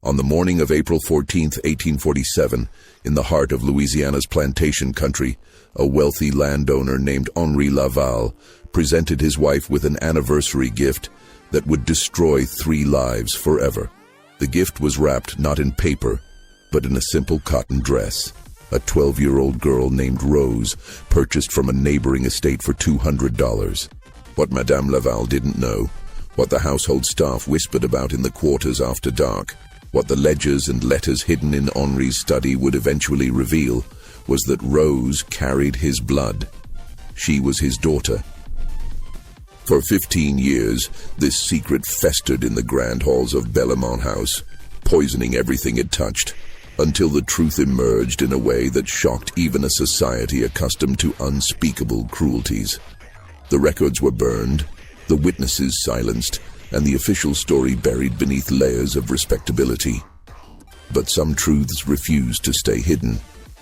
On the morning of April 14, 1847, in the heart of Louisiana's plantation country, a wealthy landowner named Henri Laval presented his wife with an anniversary gift that would destroy 3 lives forever. The gift was wrapped not in paper, but in a simple cotton dress. A 12-year-old girl named Rose purchased from a neighboring estate for $200. What Madame Laval didn't know, what the household staff whispered about in the quarters after dark, what the ledgers and letters hidden in Henri's study would eventually reveal, was that Rose carried his blood. She was his daughter. For 15 years, this secret festered in the grand halls of Bellemont House, poisoning everything it touched, until the truth emerged in a way that shocked even a society accustomed to unspeakable cruelties. The records were burned, the witnesses silenced, and the official story buried beneath layers of respectability. But some truths refused to stay hidden.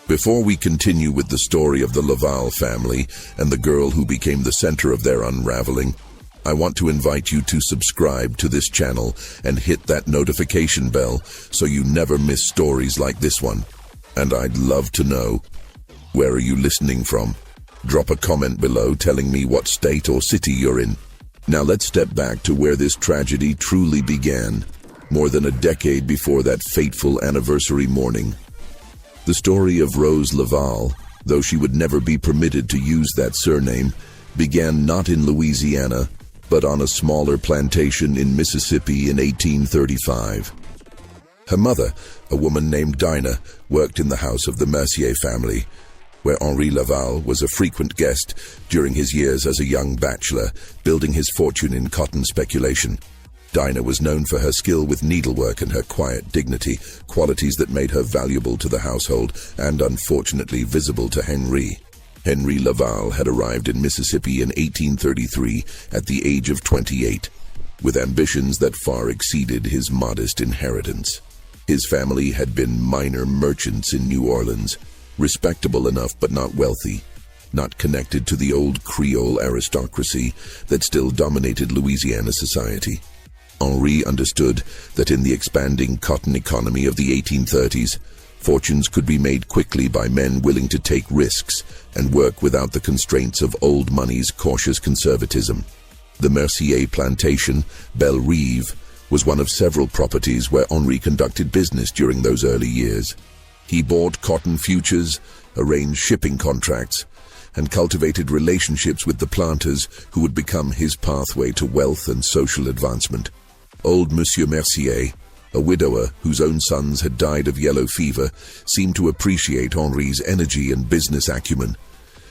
Before we continue with the story of the Laval family and the girl who became the center of their unraveling, I want to invite you to subscribe to this channel and hit that notification bell so you never miss stories like this one. And I'd love to know, where are you listening from? Drop a comment below telling me what state or city you're in. Now let's step back to where this tragedy truly began, more than a decade before that fateful anniversary morning. The story of Rose Laval, though she would never be permitted to use that surname, began not in Louisiana, but on a smaller plantation in Mississippi in 1835. Her mother, a woman named Dinah, worked in the house of the Mercier family, where Henri Laval was a frequent guest during his years as a young bachelor, building his fortune in cotton speculation. Dinah was known for her skill with needlework and her quiet dignity, qualities that made her valuable to the household and unfortunately visible to Henri. Henri Laval had arrived in Mississippi in 1833 at the age of 28, with ambitions that far exceeded his modest inheritance. His family had been minor merchants in New Orleans, respectable enough but not wealthy, not connected to the old Creole aristocracy that still dominated Louisiana society. Henri understood that in the expanding cotton economy of the 1830s, fortunes could be made quickly by men willing to take risks and work without the constraints of old money's cautious conservatism. The Mercier plantation, Belle Rive, was one of several properties where Henri conducted business during those early years. He bought cotton futures, arranged shipping contracts, and cultivated relationships with the planters who would become his pathway to wealth and social advancement. Old Monsieur Mercier, a widower whose own sons had died of yellow fever, seemed to appreciate Henri's energy and business acumen.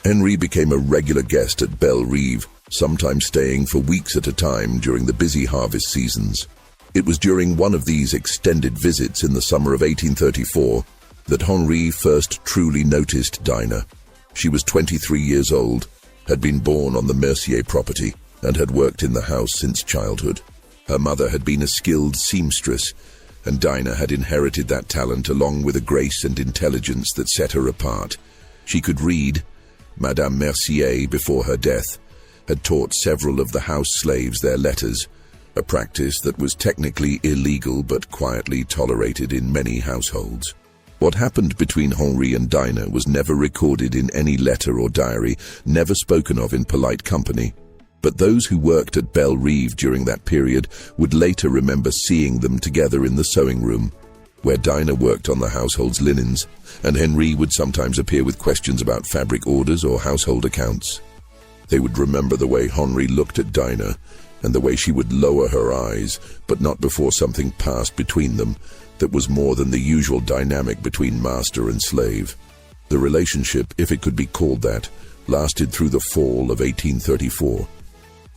Henri became a regular guest at Belle Rive, sometimes staying for weeks at a time during the busy harvest seasons. It was during one of these extended visits in the summer of 1834 that Henri first truly noticed Dinah. She was 23 years old, had been born on the Mercier property, and had worked in the house since childhood. Her mother had been a skilled seamstress, and Dinah had inherited that talent along with a grace and intelligence that set her apart. She could read. Madame Mercier, before her death, had taught several of the house slaves their letters, a practice that was technically illegal but quietly tolerated in many households. What happened between Henri and Dinah was never recorded in any letter or diary, never spoken of in polite company. But those who worked at Belle Rive during that period would later remember seeing them together in the sewing room, where Dinah worked on the household's linens, and Henri would sometimes appear with questions about fabric orders or household accounts. They would remember the way Henri looked at Dinah, and the way she would lower her eyes, but not before something passed between them that was more than the usual dynamic between master and slave. The relationship, if it could be called that, lasted through the fall of 1834.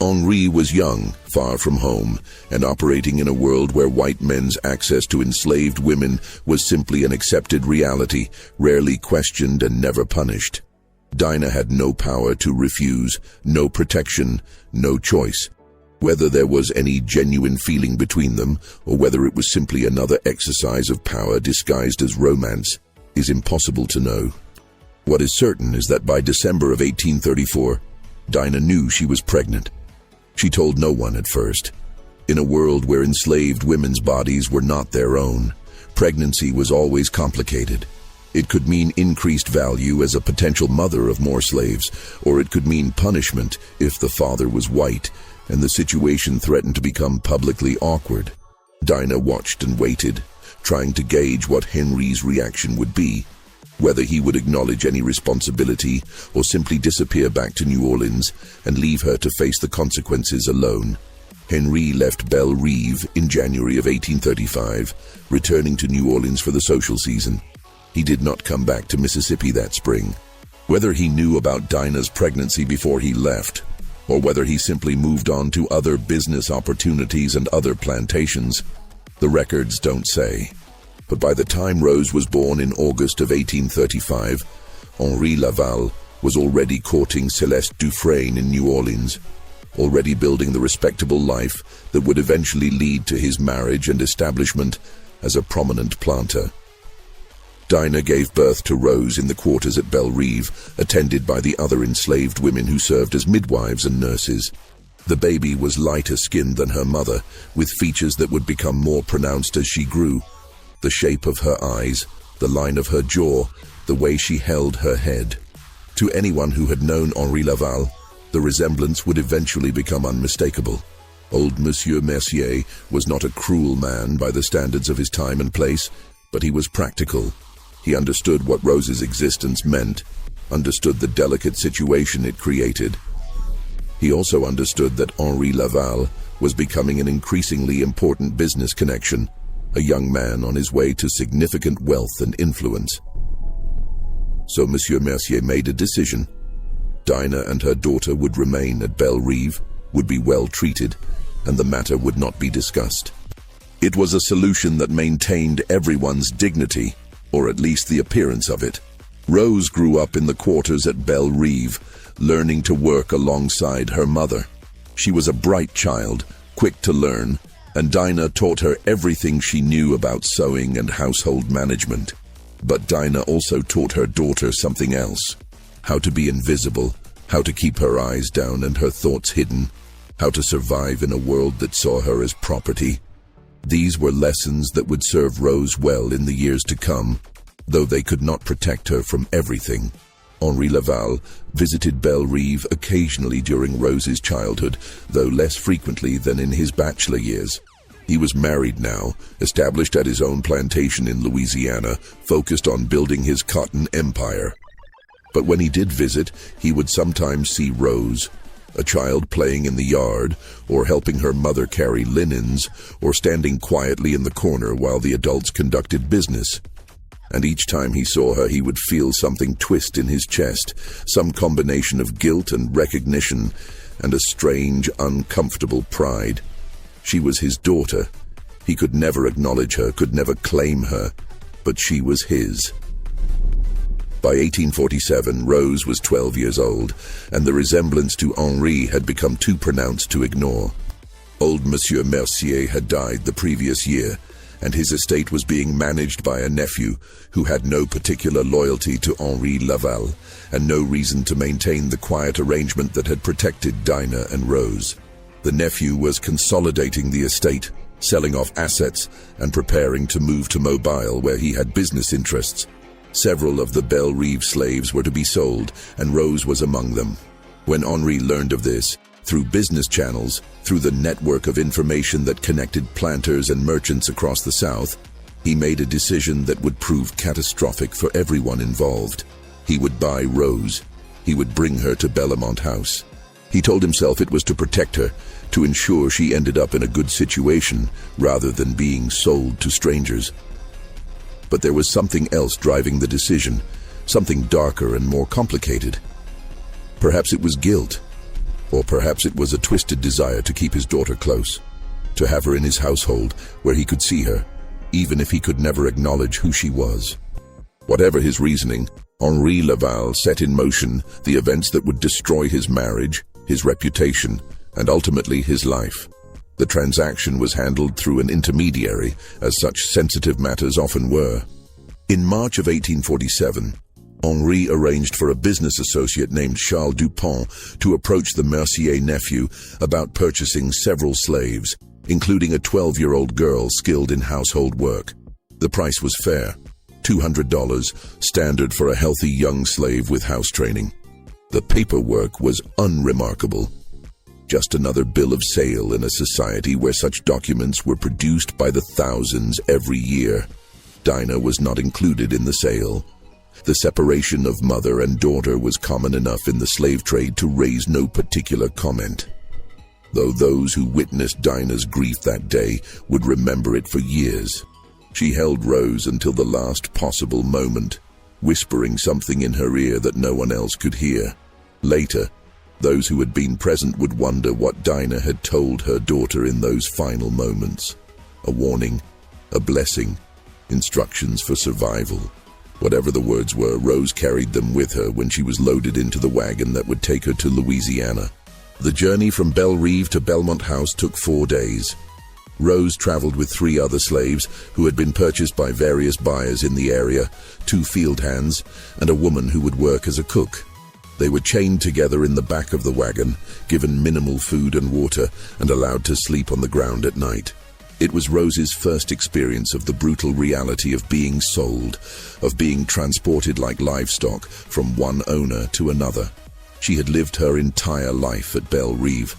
Henri was young, far from home, and operating in a world where white men's access to enslaved women was simply an accepted reality, rarely questioned and never punished. Dinah had no power to refuse, no protection, no choice. Whether there was any genuine feeling between them, or whether it was simply another exercise of power disguised as romance, is impossible to know. What is certain is that by December of 1834, Dinah knew she was pregnant. She told no one at first. In a world where enslaved women's bodies were not their own, Pregnancy was always complicated. It could mean increased value as a potential mother of more slaves, or it could mean punishment if the father was white, and the situation threatened to become publicly awkward. Dinah watched and waited, trying to gauge what Henry's reaction would be, whether he would acknowledge any responsibility or simply disappear back to New Orleans and leave her to face the consequences alone. Henry left Belle Rive in January of 1835, returning to New Orleans for the social season. He did not come back to Mississippi that spring. Whether he knew about Dinah's pregnancy before he left, or whether he simply moved on to other business opportunities and other plantations, the records don't say. But by the time Rose was born in August of 1835, Henri Laval was already courting Celeste Dufresne in New Orleans, already building the respectable life that would eventually lead to his marriage and establishment as a prominent planter. Dinah gave birth to Rose in the quarters at Belle Rive, attended by the other enslaved women who served as midwives and nurses. The baby was lighter skinned than her mother, with features that would become more pronounced as she grew. The shape of her eyes, the line of her jaw, the way she held her head. To anyone who had known Henri Laval, the resemblance would eventually become unmistakable. Old Monsieur Mercier was not a cruel man by the standards of his time and place, but he was practical. He understood what Rose's existence meant, understood the delicate situation it created. He also understood that Henri Laval was becoming an increasingly important business connection, a young man on his way to significant wealth and influence. So Monsieur Mercier made a decision. Dinah and her daughter would remain at Belle Rive, would be well treated, and the matter would not be discussed. It was a solution that maintained everyone's dignity, or at least the appearance of it. Rose grew up in the quarters at Belle Rive, learning to work alongside her mother. She was a bright child, quick to learn, and Dinah taught her everything she knew about sewing and household management. But Dinah also taught her daughter something else: how to be invisible, how to keep her eyes down and her thoughts hidden, how to survive in a world that saw her as property. These were lessons that would serve Rose well in the years to come, though they could not protect her from everything. Henri Laval visited Belle Rive occasionally during Rose's childhood, though less frequently than in his bachelor years. He was married now, established at his own plantation in Louisiana, focused on building his cotton empire. But when he did visit, he would sometimes see Rose, a child playing in the yard, or helping her mother carry linens, or standing quietly in the corner while the adults conducted business. And each time he saw her, he would feel something twist in his chest, some combination of guilt and recognition, and a strange, uncomfortable pride. She was his daughter. He could never acknowledge her, could never claim her, but she was his. By 1847, Rose was 12 years old, and the resemblance to Henri had become too pronounced to ignore. Old Monsieur Mercier had died the previous year, and his estate was being managed by a nephew who had no particular loyalty to Henri Laval, and no reason to maintain the quiet arrangement that had protected Dinah and Rose. The nephew was consolidating the estate, selling off assets, and preparing to move to Mobile, where he had business interests. Several of the Belle Rive slaves were to be sold, and Rose was among them. When Henri learned of this, through business channels, through the network of information that connected planters and merchants across the South, he made a decision that would prove catastrophic for everyone involved. He would buy Rose. He would bring her to Bellamont House. He told himself it was to protect her, to ensure she ended up in a good situation, rather than being sold to strangers. But there was something else driving the decision, something darker and more complicated. Perhaps it was guilt, or perhaps it was a twisted desire to keep his daughter close, to have her in his household where he could see her, even if he could never acknowledge who she was. Whatever his reasoning, Henri Laval set in motion the events that would destroy his marriage, his reputation, and ultimately his life. The transaction was handled through an intermediary, as such sensitive matters often were. In March of 1847, Henri arranged for a business associate named Charles Dupont to approach the Mercier nephew about purchasing several slaves, including a 12-year-old girl skilled in household work. The The price was fair, $200, standard for a healthy young slave with house training. The paperwork was unremarkable. Just another bill of sale in a society where such documents were produced by the thousands every year. Dinah was not included in the sale. The separation of mother and daughter was common enough in the slave trade to raise no particular comment, though those who witnessed Dinah's grief that day would remember it for years. She held Rose until the last possible moment, whispering something in her ear that no one else could hear. Later, those who had been present would wonder what Dinah had told her daughter in those final moments. A warning, a blessing, instructions for survival. Whatever the words were, Rose carried them with her when she was loaded into the wagon that would take her to Louisiana. The journey from Belle Reve to Belmont House took 4 days. Rose traveled with 3 other slaves who had been purchased by various buyers in the area, 2 field hands, and a woman who would work as a cook. They were chained together in the back of the wagon, given minimal food and water, and allowed to sleep on the ground at night. It was Rose's first experience of the brutal reality of being sold, of being transported like livestock from one owner to another. She had lived her entire life at Belle Reve,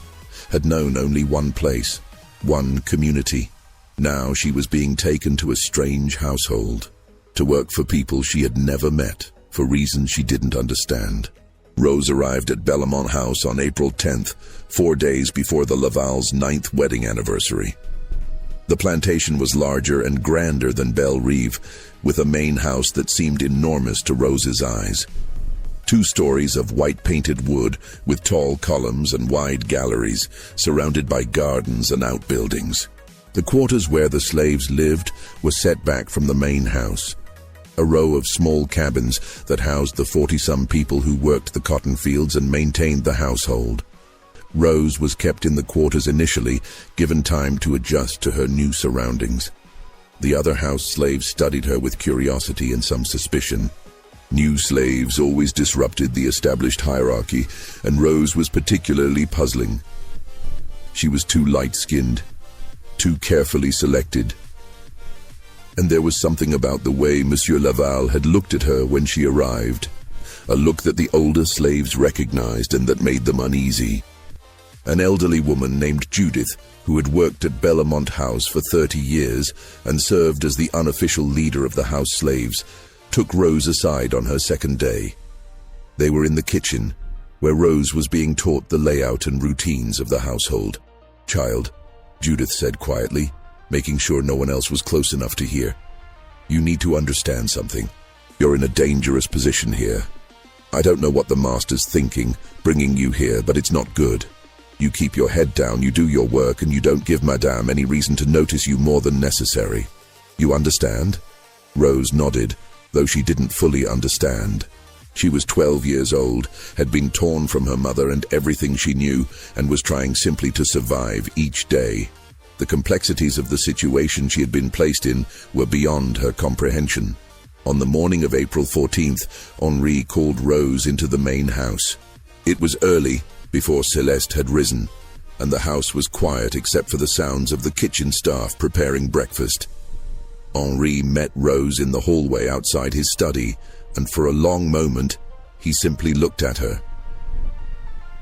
had known only one place, one community. Now she was being taken to a strange household, to work for people she had never met, for reasons she didn't understand. Rose arrived at Belmont House on April 10th, 4 days before the Laval's 9th wedding anniversary. The plantation was larger and grander than Belle Reve, with a main house that seemed enormous to Rose's eyes. 2 stories of white-painted wood with tall columns and wide galleries, surrounded by gardens and outbuildings. The quarters where the slaves lived were set back from the main house. A row of small cabins that housed the 40-some people who worked the cotton fields and maintained the household. Rose was kept in the quarters initially, given time to adjust to her new surroundings. The other house slaves studied her with curiosity and some suspicion. New slaves always disrupted the established hierarchy, and Rose was particularly puzzling. She was too light-skinned, too carefully selected. And there was something about the way Monsieur Laval had looked at her when she arrived, a look that the older slaves recognized and that made them uneasy. An elderly woman named Judith, who had worked at Belmont House for 30 years and served as the unofficial leader of the house slaves, took Rose aside on her second day. They were in the kitchen, where Rose was being taught the layout and routines of the household. "Child," Judith said quietly, making sure no one else was close enough to hear. "You need to understand something. You're in a dangerous position here. I don't know what the master's thinking, bringing you here, but it's not good. You keep your head down, you do your work, and you don't give Madame any reason to notice you more than necessary. You understand?" Rose nodded, though she didn't fully understand. She was 12 years old, had been torn from her mother and everything she knew, and was trying simply to survive each day. The complexities of the situation she had been placed in were beyond her comprehension. On the morning of April 14th, Henri called Rose into the main house. It was early, before Celeste had risen, and the house was quiet except for the sounds of the kitchen staff preparing breakfast. Henri met Rose in the hallway outside his study, and for a long moment, he simply looked at her.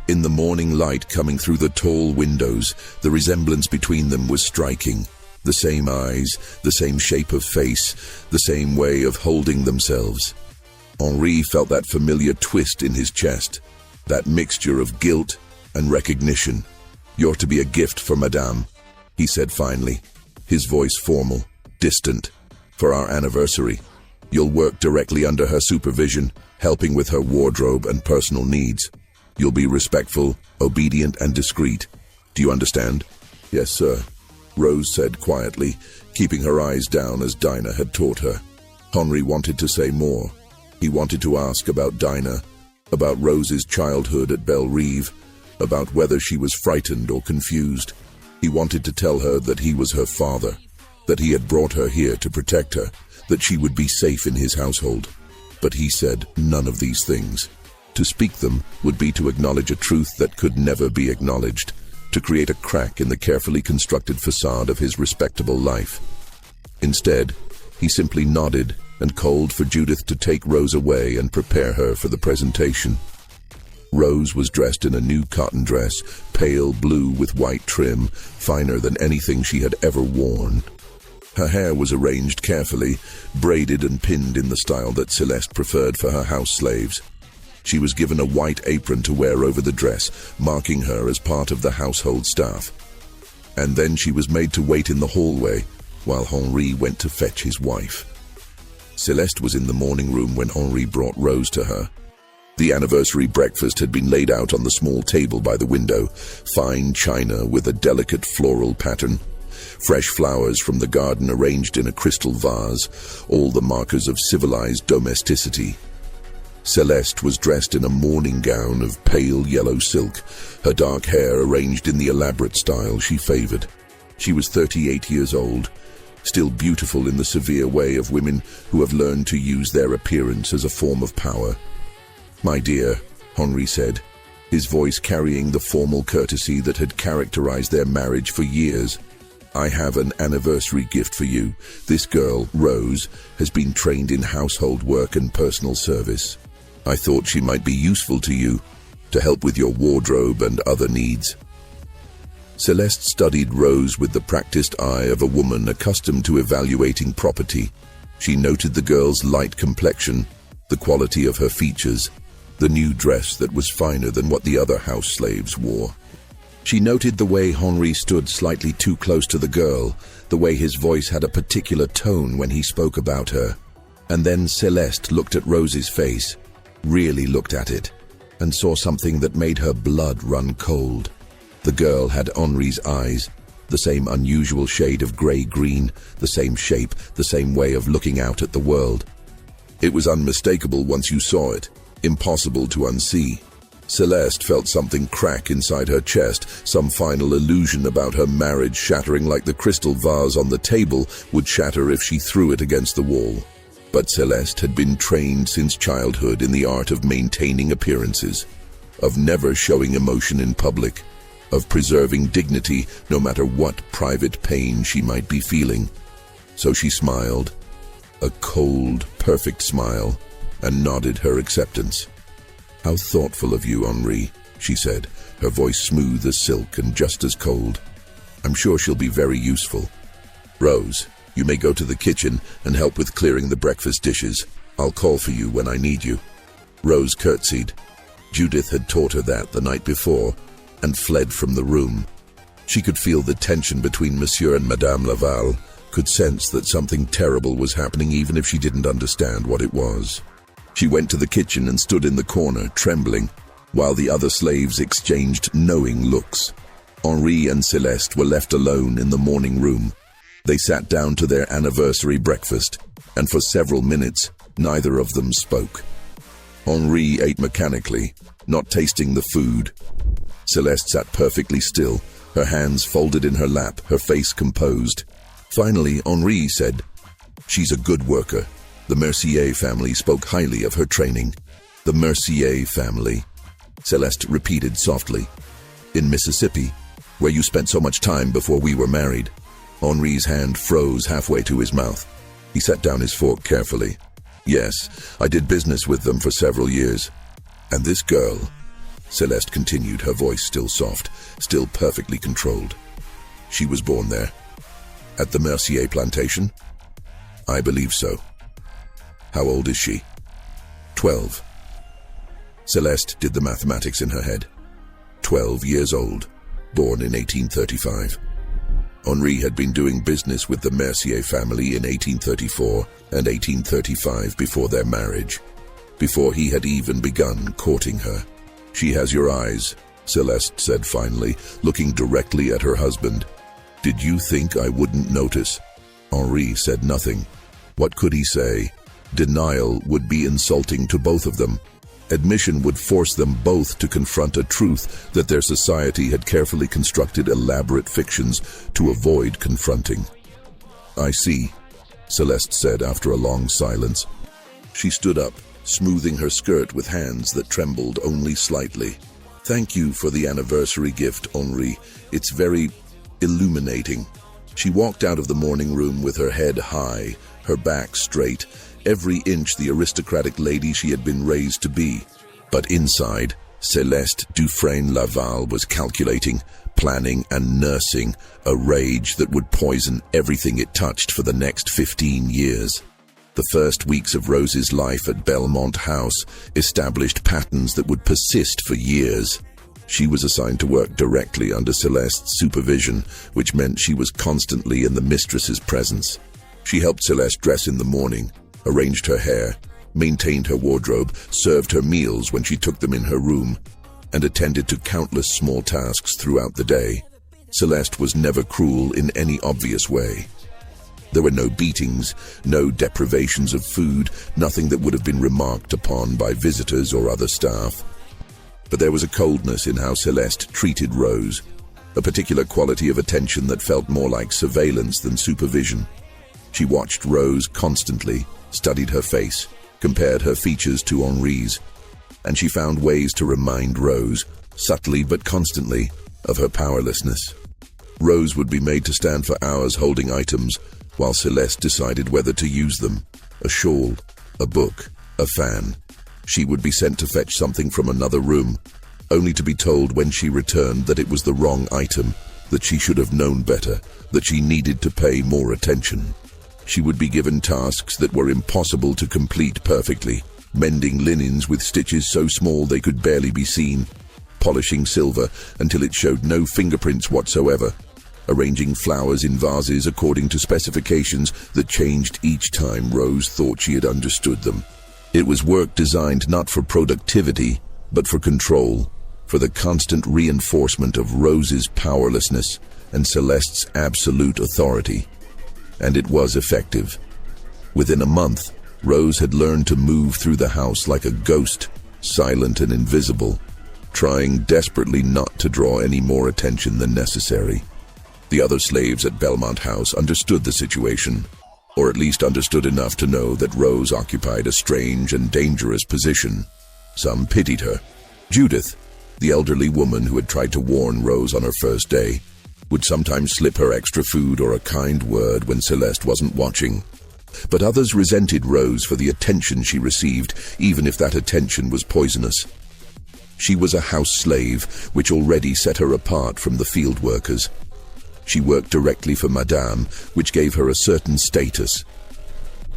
In the morning light coming through the tall windows, the resemblance between them was striking. The same eyes, the same shape of face, the same way of holding themselves. Henri felt that familiar twist in his chest, that mixture of guilt and recognition. "You're to be a gift for Madame," he said finally, his voice formal, distant. "For our anniversary. You'll work directly under her supervision, helping with her wardrobe and personal needs. You'll be respectful, obedient, and discreet. Do you understand?" "Yes, sir," Rose said quietly, keeping her eyes down as Dinah had taught her. Henri wanted to say more. He wanted to ask about Dinah, about Rose's childhood at Belle Reve, about whether she was frightened or confused. He wanted to tell her that he was her father, that he had brought her here to protect her, that she would be safe in his household. But he said none of these things. To speak them would be to acknowledge a truth that could never be acknowledged, to create a crack in the carefully constructed facade of his respectable life. Instead, He simply nodded and called for Judith to take Rose away and prepare her for the presentation. Rose was dressed in a new cotton dress, pale blue with white trim, finer than anything she had ever worn. Her hair was arranged carefully, braided and pinned in the style that Celeste preferred for her house slaves. She was given a white apron to wear over the dress, marking her as part of the household staff. And then she was made to wait in the hallway while Henri went to fetch his wife. Celeste was in the morning room when Henri brought Rose to her. The anniversary breakfast had been laid out on the small table by the window, fine china with a delicate floral pattern, fresh flowers from the garden arranged in a crystal vase, all the markers of civilized domesticity. Celeste was dressed in a morning gown of pale yellow silk, her dark hair arranged in the elaborate style she favored. She was 38 years old, still beautiful in the severe way of women who have learned to use their appearance as a form of power. "My dear," Henri said, his voice carrying the formal courtesy that had characterized their marriage for years. "I have an anniversary gift for you. This girl, Rose, has been trained in household work and personal service. I thought she might be useful to you, to help with your wardrobe and other needs." Celeste studied Rose with the practiced eye of a woman accustomed to evaluating property. She noted the girl's light complexion, the quality of her features, the new dress that was finer than what the other house slaves wore. She noted the way Henri stood slightly too close to the girl, the way his voice had a particular tone when he spoke about her. And then Celeste looked at Rose's face, really looked at it, and saw something that made her blood run cold. The girl had Henri's eyes, the same unusual shade of grey-green, the same shape, the same way of looking out at the world. It was unmistakable once you saw it, impossible to unsee. Celeste felt something crack inside her chest, some final illusion about her marriage shattering like the crystal vase on the table would shatter if she threw it against the wall. But Celeste had been trained since childhood in the art of maintaining appearances, of never showing emotion in public, of preserving dignity no matter what private pain she might be feeling. So she smiled, a cold, perfect smile, and nodded her acceptance. "How thoughtful of you, Henri," she said, her voice smooth as silk and just as cold. "I'm sure she'll be very useful. Rose, you may go to the kitchen and help with clearing the breakfast dishes. I'll call for you when I need you." Rose curtsied. Judith had taught her that the night before and fled from the room. She could feel the tension between Monsieur and Madame Laval, could sense that something terrible was happening even if she didn't understand what it was. She went to the kitchen and stood in the corner, trembling, while the other slaves exchanged knowing looks. Henri and Celeste were left alone in the morning room. They sat down to their anniversary breakfast, and for several minutes, neither of them spoke. Henri ate mechanically, not tasting the food. Celeste sat perfectly still, her hands folded in her lap, her face composed. Finally, Henri said, "She's a good worker. The Mercier family spoke highly of her training." "The Mercier family," Celeste repeated softly. "In Mississippi, where you spent so much time before we were married." Henri's hand froze halfway to his mouth. He set down his fork carefully. "Yes, I did business with them for several years. And this girl," Celeste continued, her voice still soft, still perfectly controlled. "She was born there. At the Mercier plantation?" "I believe so." "How old is she?" 12. Celeste did the mathematics in her head. 12 years old, born in 1835. Henri had been doing business with the Mercier family in 1834 and 1835 before their marriage, before he had even begun courting her. "She has your eyes," Celeste said finally, looking directly at her husband. "Did you think I wouldn't notice?" Henri said nothing. What could he say? Denial would be insulting to both of them. Admission would force them both to confront a truth that their society had carefully constructed elaborate fictions to avoid confronting. "I see," Celeste said after a long silence. She stood up, smoothing her skirt with hands that trembled only slightly. "Thank you for the anniversary gift, Henri. It's very illuminating." She walked out of the morning room with her head high, her back straight, every inch the aristocratic lady she had been raised to be. But inside, Celeste Dufresne-Laval was calculating, planning and nursing a rage that would poison everything it touched for the next 15 years. The first weeks of Rose's life at Belmont House established patterns that would persist for years. She was assigned to work directly under Celeste's supervision, which meant she was constantly in the mistress's presence. She helped Celeste dress in the morning, arranged her hair, maintained her wardrobe, served her meals when she took them in her room, and attended to countless small tasks throughout the day. Celeste was never cruel in any obvious way. There were no beatings, no deprivations of food, nothing that would have been remarked upon by visitors or other staff. But there was a coldness in how Celeste treated Rose, a particular quality of attention that felt more like surveillance than supervision. She watched Rose constantly, studied her face, compared her features to Henri's, and she found ways to remind Rose, subtly but constantly, of her powerlessness. Rose would be made to stand for hours holding items, while Celeste decided whether to use them. A shawl, a book, a fan. She would be sent to fetch something from another room, only to be told when she returned that it was the wrong item, that she should have known better, that she needed to pay more attention. She would be given tasks that were impossible to complete perfectly, mending linens with stitches so small they could barely be seen, polishing silver until it showed no fingerprints whatsoever, arranging flowers in vases according to specifications that changed each time Rose thought she had understood them. It was work designed not for productivity, but for control, for the constant reinforcement of Rose's powerlessness and Celeste's absolute authority. And it was effective. Within a month, Rose had learned to move through the house like a ghost, silent and invisible, trying desperately not to draw any more attention than necessary. The other slaves at Belmont House understood the situation, or at least understood enough to know that Rose occupied a strange and dangerous position. Some pitied her. Judith, the elderly woman who had tried to warn Rose on her first day, would sometimes slip her extra food or a kind word when Celeste wasn't watching. But others resented Rose for the attention she received, even if that attention was poisonous. She was a house slave, which already set her apart from the field workers. She worked directly for Madame, which gave her a certain status.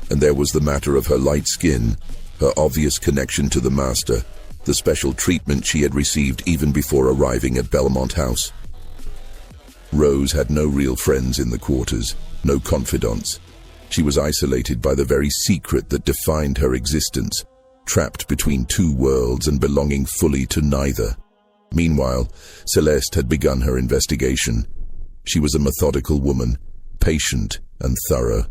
And there was the matter of her light skin, her obvious connection to the master, the special treatment she had received even before arriving at Belmont House. Rose had no real friends in the quarters, no confidants. She was isolated by the very secret that defined her existence, trapped between two worlds and belonging fully to neither. Meanwhile, Celeste had begun her investigation. She was a methodical woman, patient and thorough.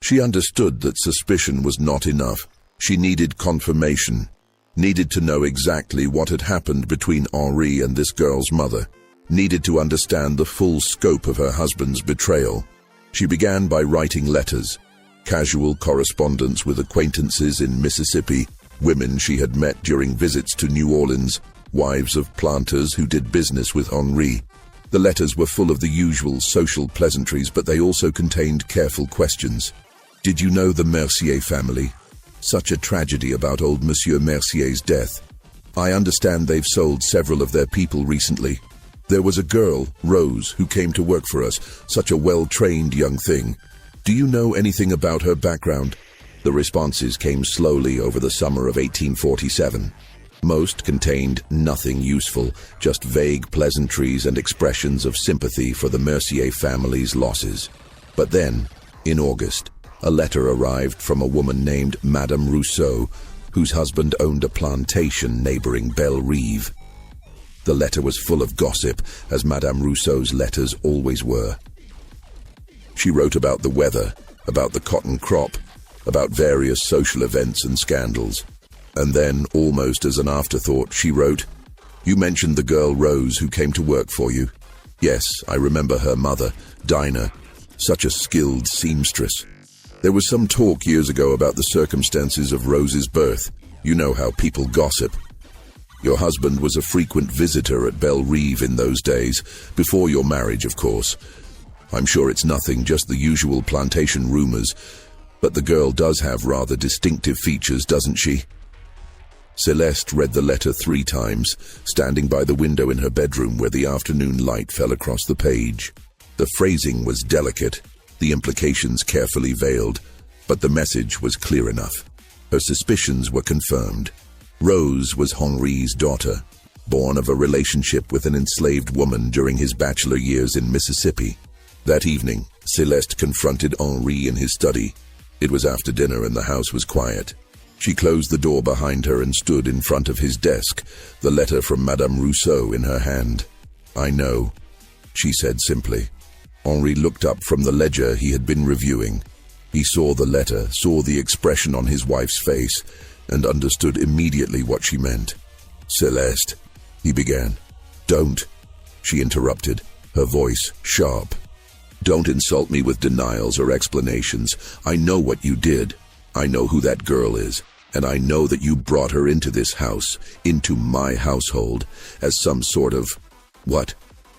She understood that suspicion was not enough. She needed confirmation, needed to know exactly what had happened between Henri and this girl's mother, needed to understand the full scope of her husband's betrayal. She began by writing letters, casual correspondence with acquaintances in Mississippi, women she had met during visits to New Orleans, wives of planters who did business with Henri. The letters were full of the usual social pleasantries, but they also contained careful questions. Did you know the Mercier family? Such a tragedy about old Monsieur Mercier's death. I understand they've sold several of their people recently. There was a girl, Rose, who came to work for us, such a well-trained young thing. Do you know anything about her background? The responses came slowly over the summer of 1847. Most contained nothing useful, just vague pleasantries and expressions of sympathy for the Mercier family's losses. But then, in August, a letter arrived from a woman named Madame Rousseau, whose husband owned a plantation neighboring Belle Rive. The letter was full of gossip, as Madame Rousseau's letters always were. She wrote about the weather, about the cotton crop, about various social events and scandals. And then, almost as an afterthought, she wrote, "You mentioned the girl Rose who came to work for you. Yes, I remember her mother, Dinah, such a skilled seamstress. There was some talk years ago about the circumstances of Rose's birth. You know how people gossip. Your husband was a frequent visitor at Belle Rive in those days, before your marriage, of course. I'm sure it's nothing, just the usual plantation rumors, but the girl does have rather distinctive features, doesn't she? Celeste read the letter 3 times, standing by the window in her bedroom where the afternoon light fell across the page. The phrasing was delicate, the implications carefully veiled, but the message was clear enough. Her suspicions were confirmed. Rose was Henri's daughter, born of a relationship with an enslaved woman during his bachelor years in Mississippi. That evening, Celeste confronted Henri in his study. It was after dinner and the house was quiet. She closed the door behind her and stood in front of his desk, the letter from Madame Rousseau in her hand. "I know," she said simply. Henri looked up from the ledger he had been reviewing. He saw the letter, saw the expression on his wife's face, and understood immediately what she meant. "Celeste," he began. "Don't," she interrupted, her voice sharp. "Don't insult me with denials or explanations. I know what you did. I know who that girl is, and I know that you brought her into this house, into my household, as some sort of,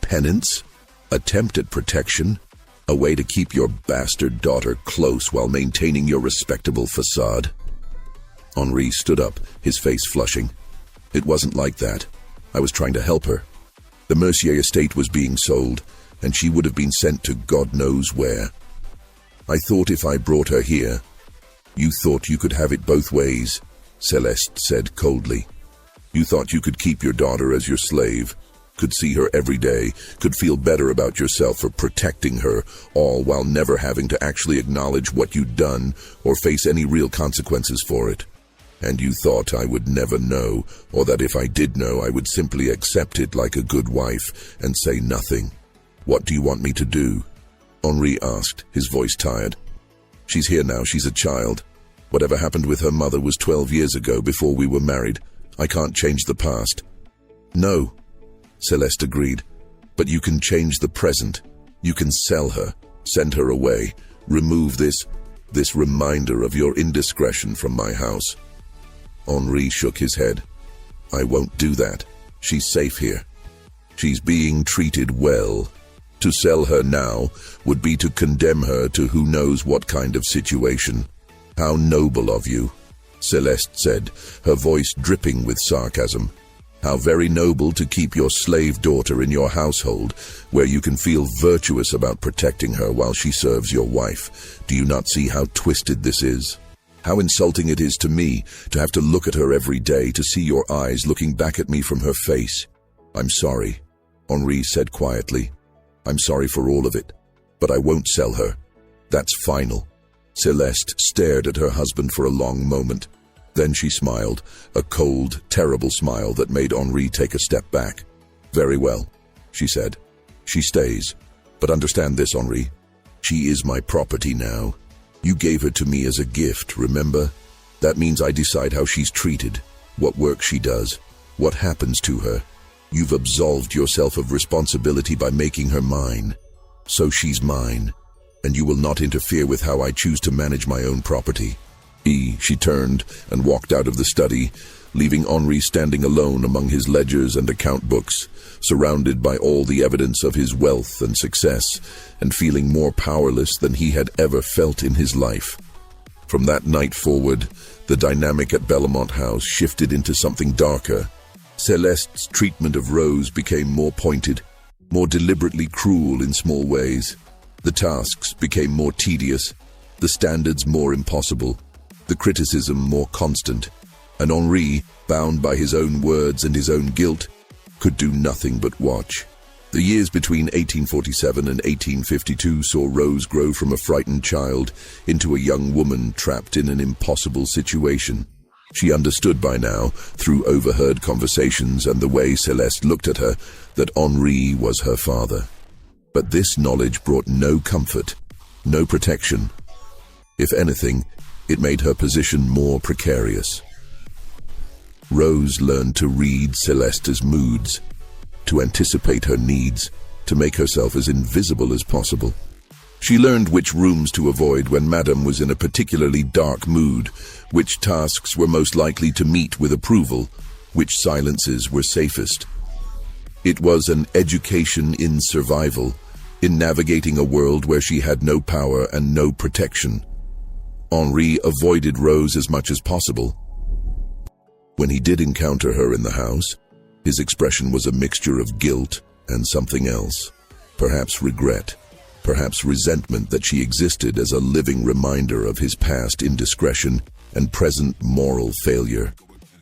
penance? Attempt at protection? A way to keep your bastard daughter close while maintaining your respectable facade?" Henri stood up, his face flushing. "It wasn't like that. I was trying to help her. The Mercier estate was being sold, and she would have been sent to God knows where. I thought if I brought her here—" "You thought you could have it both ways," Celeste said coldly. "You thought you could keep your daughter as your slave, could see her every day, could feel better about yourself for protecting her, all while never having to actually acknowledge what you'd done or face any real consequences for it. And you thought I would never know, or that if I did know, I would simply accept it like a good wife and say nothing. What do you want me to do?" Henri asked, his voice tired. "She's here now, she's a child. Whatever happened with her mother was 12 years ago, before we were married. I can't change the past." "No," Celeste agreed, "but you can change the present. You can sell her, send her away, remove this reminder of your indiscretion from my house." Henri shook his head. "I won't do that. She's safe here. She's being treated well. To sell her now would be to condemn her to who knows what kind of situation." "How noble of you," Celeste said, her voice dripping with sarcasm. "How very noble to keep your slave daughter in your household, where you can feel virtuous about protecting her while she serves your wife. Do you not see how twisted this is? How insulting it is to me to have to look at her every day, to see your eyes looking back at me from her face." "I'm sorry," Henri said quietly. "I'm sorry for all of it, but I won't sell her. That's final." Celeste stared at her husband for a long moment. Then she smiled, a cold, terrible smile that made Henri take a step back. "Very well," she said. "She stays. But understand this, Henri. She is my property now. You gave her to me as a gift, remember? That means I decide how she's treated, what work she does, what happens to her. You've absolved yourself of responsibility by making her mine. So she's mine, and you will not interfere with how I choose to manage my own property." She turned and walked out of the study, leaving Henri standing alone among his ledgers and account books, surrounded by all the evidence of his wealth and success, and feeling more powerless than he had ever felt in his life. From that night forward, the dynamic at Bellamont House shifted into something darker. Celeste's treatment of Rose became more pointed, more deliberately cruel in small ways. The tasks became more tedious, the standards more impossible, the criticism more constant, and Henri, bound by his own words and his own guilt, could do nothing but watch. The years between 1847 and 1852 saw Rose grow from a frightened child into a young woman trapped in an impossible situation. She understood by now, through overheard conversations and the way Celeste looked at her, that Henri was her father. But this knowledge brought no comfort, no protection. If anything, it made her position more precarious. Rose learned to read Celeste's moods, to anticipate her needs, to make herself as invisible as possible. She learned which rooms to avoid when Madame was in a particularly dark mood, which tasks were most likely to meet with approval, which silences were safest. It was an education in survival, in navigating a world where she had no power and no protection. Henri avoided Rose as much as possible. When he did encounter her in the house, his expression was a mixture of guilt and something else. Perhaps regret, perhaps resentment that she existed as a living reminder of his past indiscretion and present moral failure.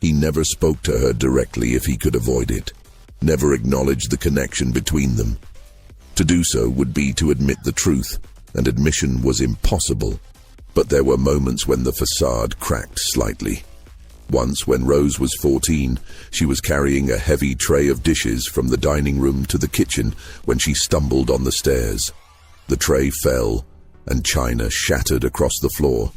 He never spoke to her directly if he could avoid it, never acknowledged the connection between them. To do so would be to admit the truth, and admission was impossible. But there were moments when the facade cracked slightly. Once, when Rose was 14, she was carrying a heavy tray of dishes from the dining room to the kitchen when she stumbled on the stairs. The tray fell, and china shattered across the floor.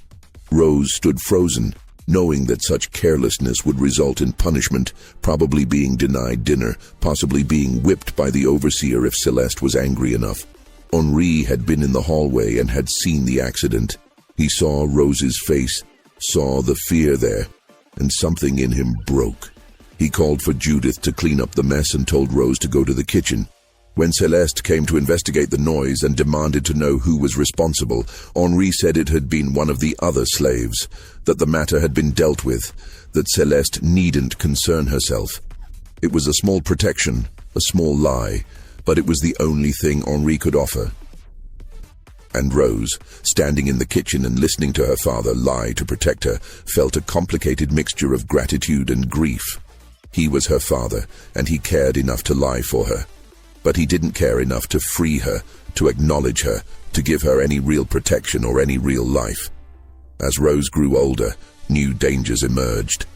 Rose stood frozen, knowing that such carelessness would result in punishment, probably being denied dinner, possibly being whipped by the overseer if Celeste was angry enough. Henri had been in the hallway and had seen the accident. He saw Rose's face, saw the fear there, and something in him broke. He called for Judith to clean up the mess and told Rose to go to the kitchen. When Celeste came to investigate the noise and demanded to know who was responsible, Henri said it had been one of the other slaves, that the matter had been dealt with, that Celeste needn't concern herself. It was a small protection, a small lie, but it was the only thing Henri could offer. And Rose, standing in the kitchen and listening to her father lie to protect her, felt a complicated mixture of gratitude and grief. He was her father, and he cared enough to lie for her. But he didn't care enough to free her, to acknowledge her, to give her any real protection or any real life. As Rose grew older, new dangers emerged.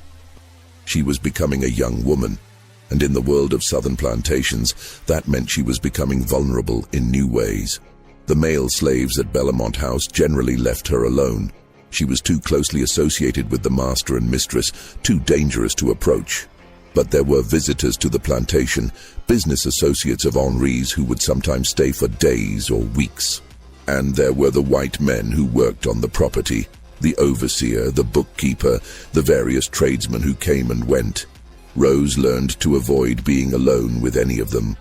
She was becoming a young woman, and in the world of southern plantations, that meant she was becoming vulnerable in new ways. The male slaves at Bellamont House generally left her alone. She was too closely associated with the master and mistress, too dangerous to approach. But there were visitors to the plantation, business associates of Henri's who would sometimes stay for days or weeks. And there were the white men who worked on the property, the overseer, the bookkeeper, the various tradesmen who came and went. Rose learned to avoid being alone with any of them.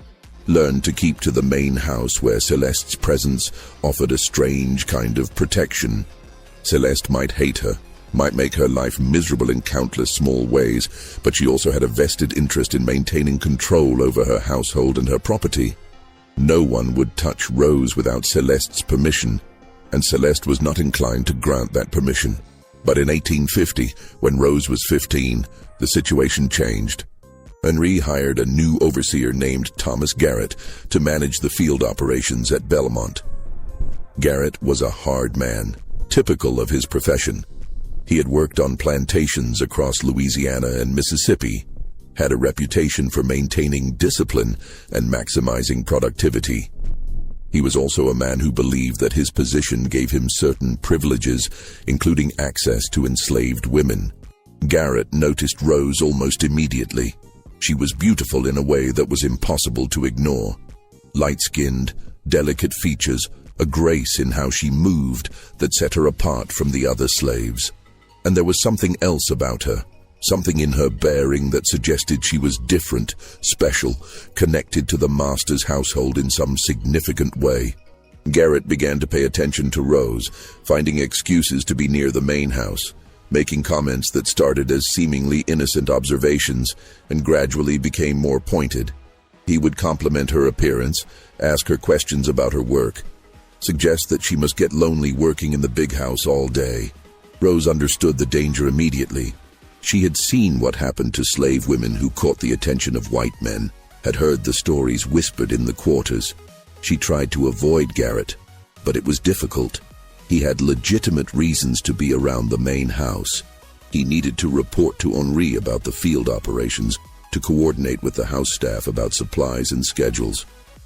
Learned to keep to the main house where Celeste's presence offered a strange kind of protection. Celeste might hate her, might make her life miserable in countless small ways, but she also had a vested interest in maintaining control over her household and her property. No one would touch Rose without Celeste's permission, and Celeste was not inclined to grant that permission. But in 1850, when Rose was 15, the situation changed. Henri hired a new overseer named Thomas Garrett to manage the field operations at Bellamont. Garrett was a hard man, typical of his profession. He had worked on plantations across Louisiana and Mississippi, had a reputation for maintaining discipline and maximizing productivity. He was also a man who believed that his position gave him certain privileges, including access to enslaved women. Garrett noticed Rose almost immediately. She was beautiful in a way that was impossible to ignore. Light-skinned, delicate features, a grace in how she moved that set her apart from the other slaves. And there was something else about her, something in her bearing that suggested she was different, special, connected to the master's household in some significant way. Garrett began to pay attention to Rose, finding excuses to be near the main house, making comments that started as seemingly innocent observations and gradually became more pointed. He would compliment her appearance, ask her questions about her work, suggest that she must get lonely working in the big house all day. Rose understood the danger immediately. She had seen what happened to slave women who caught the attention of white men, had heard the stories whispered in the quarters. She tried to avoid Garrett, but it was difficult. He had legitimate reasons to be around the main house. He needed to report to Henri about the field operations, to coordinate with the house staff about supplies and schedules.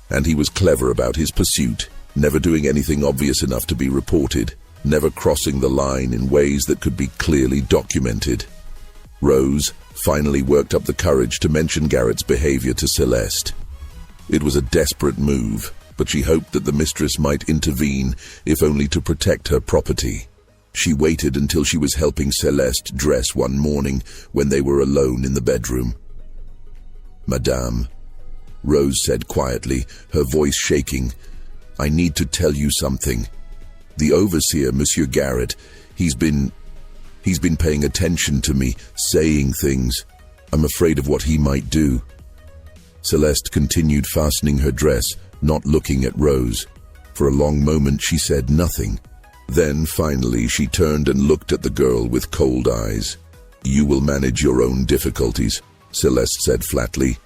And he was clever about his pursuit, never doing anything obvious enough to be reported, never crossing the line in ways that could be clearly documented. Rose finally worked up the courage to mention Garrett's behavior to Celeste. It was a desperate move, but she hoped that the mistress might intervene, if only to protect her property. She waited until she was helping Celeste dress one morning when they were alone in the bedroom. "Madame," Rose said quietly, her voice shaking, I need to tell you something. The overseer, Monsieur Garrett, he's been paying attention to me, saying things. I'm afraid of what he might do." Celeste continued fastening her dress, not looking at Rose. For a long moment she said nothing. Then, finally, she turned and looked at the girl with cold eyes. "You will manage your own difficulties," Celeste said flatly.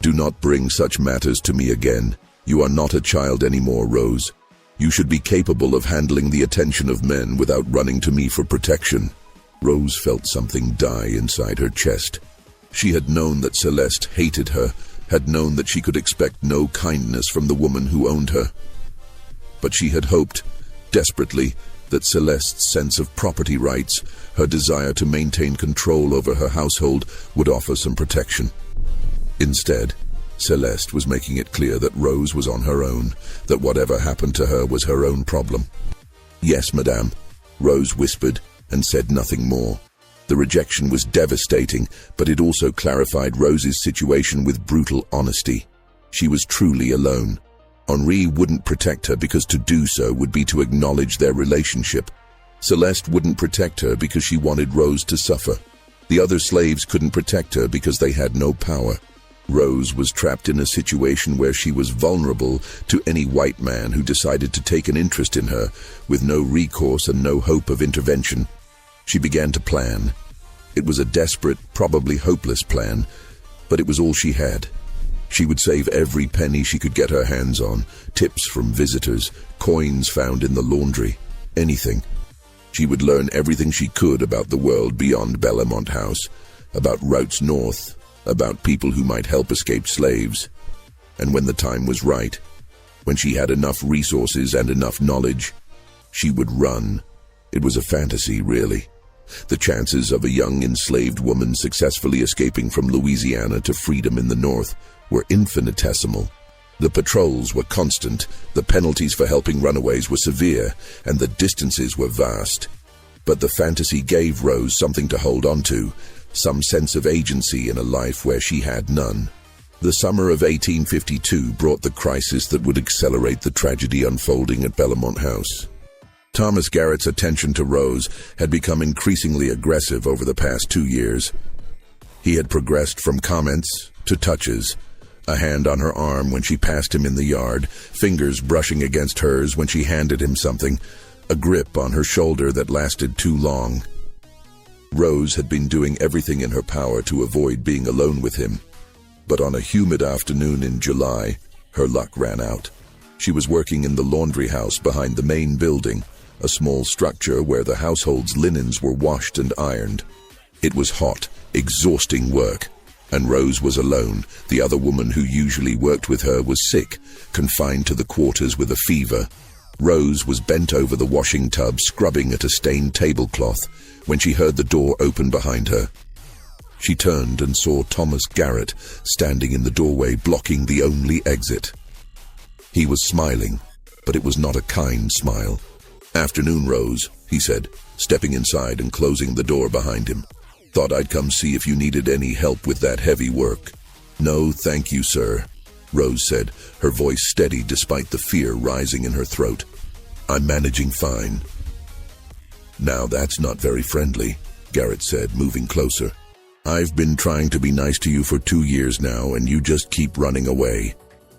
"Do not bring such matters to me again. You are not a child anymore, Rose. You should be capable of handling the attention of men without running to me for protection." Rose felt something die inside her chest. She had known that Celeste hated her, had known that she could expect no kindness from the woman who owned her. But she had hoped, desperately, that Celeste's sense of property rights, her desire to maintain control over her household, would offer some protection. Instead, Celeste was making it clear that Rose was on her own, that whatever happened to her was her own problem. "Yes, madame," Rose whispered, and said nothing more. The rejection was devastating, but it also clarified Rose's situation with brutal honesty. She was truly alone. Henri wouldn't protect her because to do so would be to acknowledge their relationship. Celeste wouldn't protect her because she wanted Rose to suffer. The other slaves couldn't protect her because they had no power. Rose was trapped in a situation where she was vulnerable to any white man who decided to take an interest in her, with no recourse and no hope of intervention. She began to plan. It was a desperate, probably hopeless plan, but it was all she had. She would save every penny she could get her hands on, tips from visitors, coins found in the laundry, anything. She would learn everything she could about the world beyond Bellamont House, about routes north, about people who might help escaped slaves. And when the time was right, when she had enough resources and enough knowledge, she would run. It was a fantasy, really. The chances of a young enslaved woman successfully escaping from Louisiana to freedom in the north were infinitesimal. The patrols were constant, the penalties for helping runaways were severe, and the distances were vast. But the fantasy gave Rose something to hold on to, some sense of agency in a life where she had none. The summer of 1852 brought the crisis that would accelerate the tragedy unfolding at Bellamont House. Thomas Garrett's attention to Rose had become increasingly aggressive over the past 2 years. He had progressed from comments to touches, a hand on her arm when she passed him in the yard, fingers brushing against hers when she handed him something, a grip on her shoulder that lasted too long. Rose had been doing everything in her power to avoid being alone with him. But on a humid afternoon in July, her luck ran out. She was working in the laundry house behind the main building, a small structure where the household's linens were washed and ironed. It was hot, exhausting work, and Rose was alone. The other woman who usually worked with her was sick, confined to the quarters with a fever. Rose was bent over the washing tub, scrubbing at a stained tablecloth, when she heard the door open behind her. She turned and saw Thomas Garrett standing in the doorway, blocking the only exit. He was smiling, but it was not a kind smile. "Afternoon, Rose," he said, stepping inside and closing the door behind him. "Thought I'd come see if you needed any help with that heavy work." "No, thank you, sir," Rose said, her voice steady despite the fear rising in her throat. "I'm managing fine." "Now that's not very friendly," Garrett said, moving closer. "I've been trying to be nice to you for 2 years now, and you just keep running away.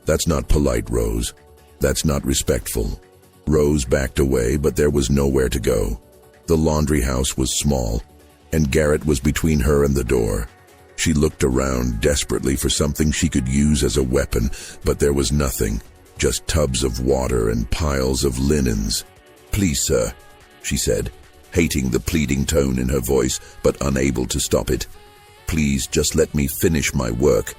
That's not polite, Rose. That's not respectful." Rose backed away, but there was nowhere to go. The laundry house was small, and Garrett was between her and the door. She looked around desperately for something she could use as a weapon, but there was nothing, just tubs of water and piles of linens. "Please, sir," she said, hating the pleading tone in her voice, but unable to stop it. "Please, just let me finish my work.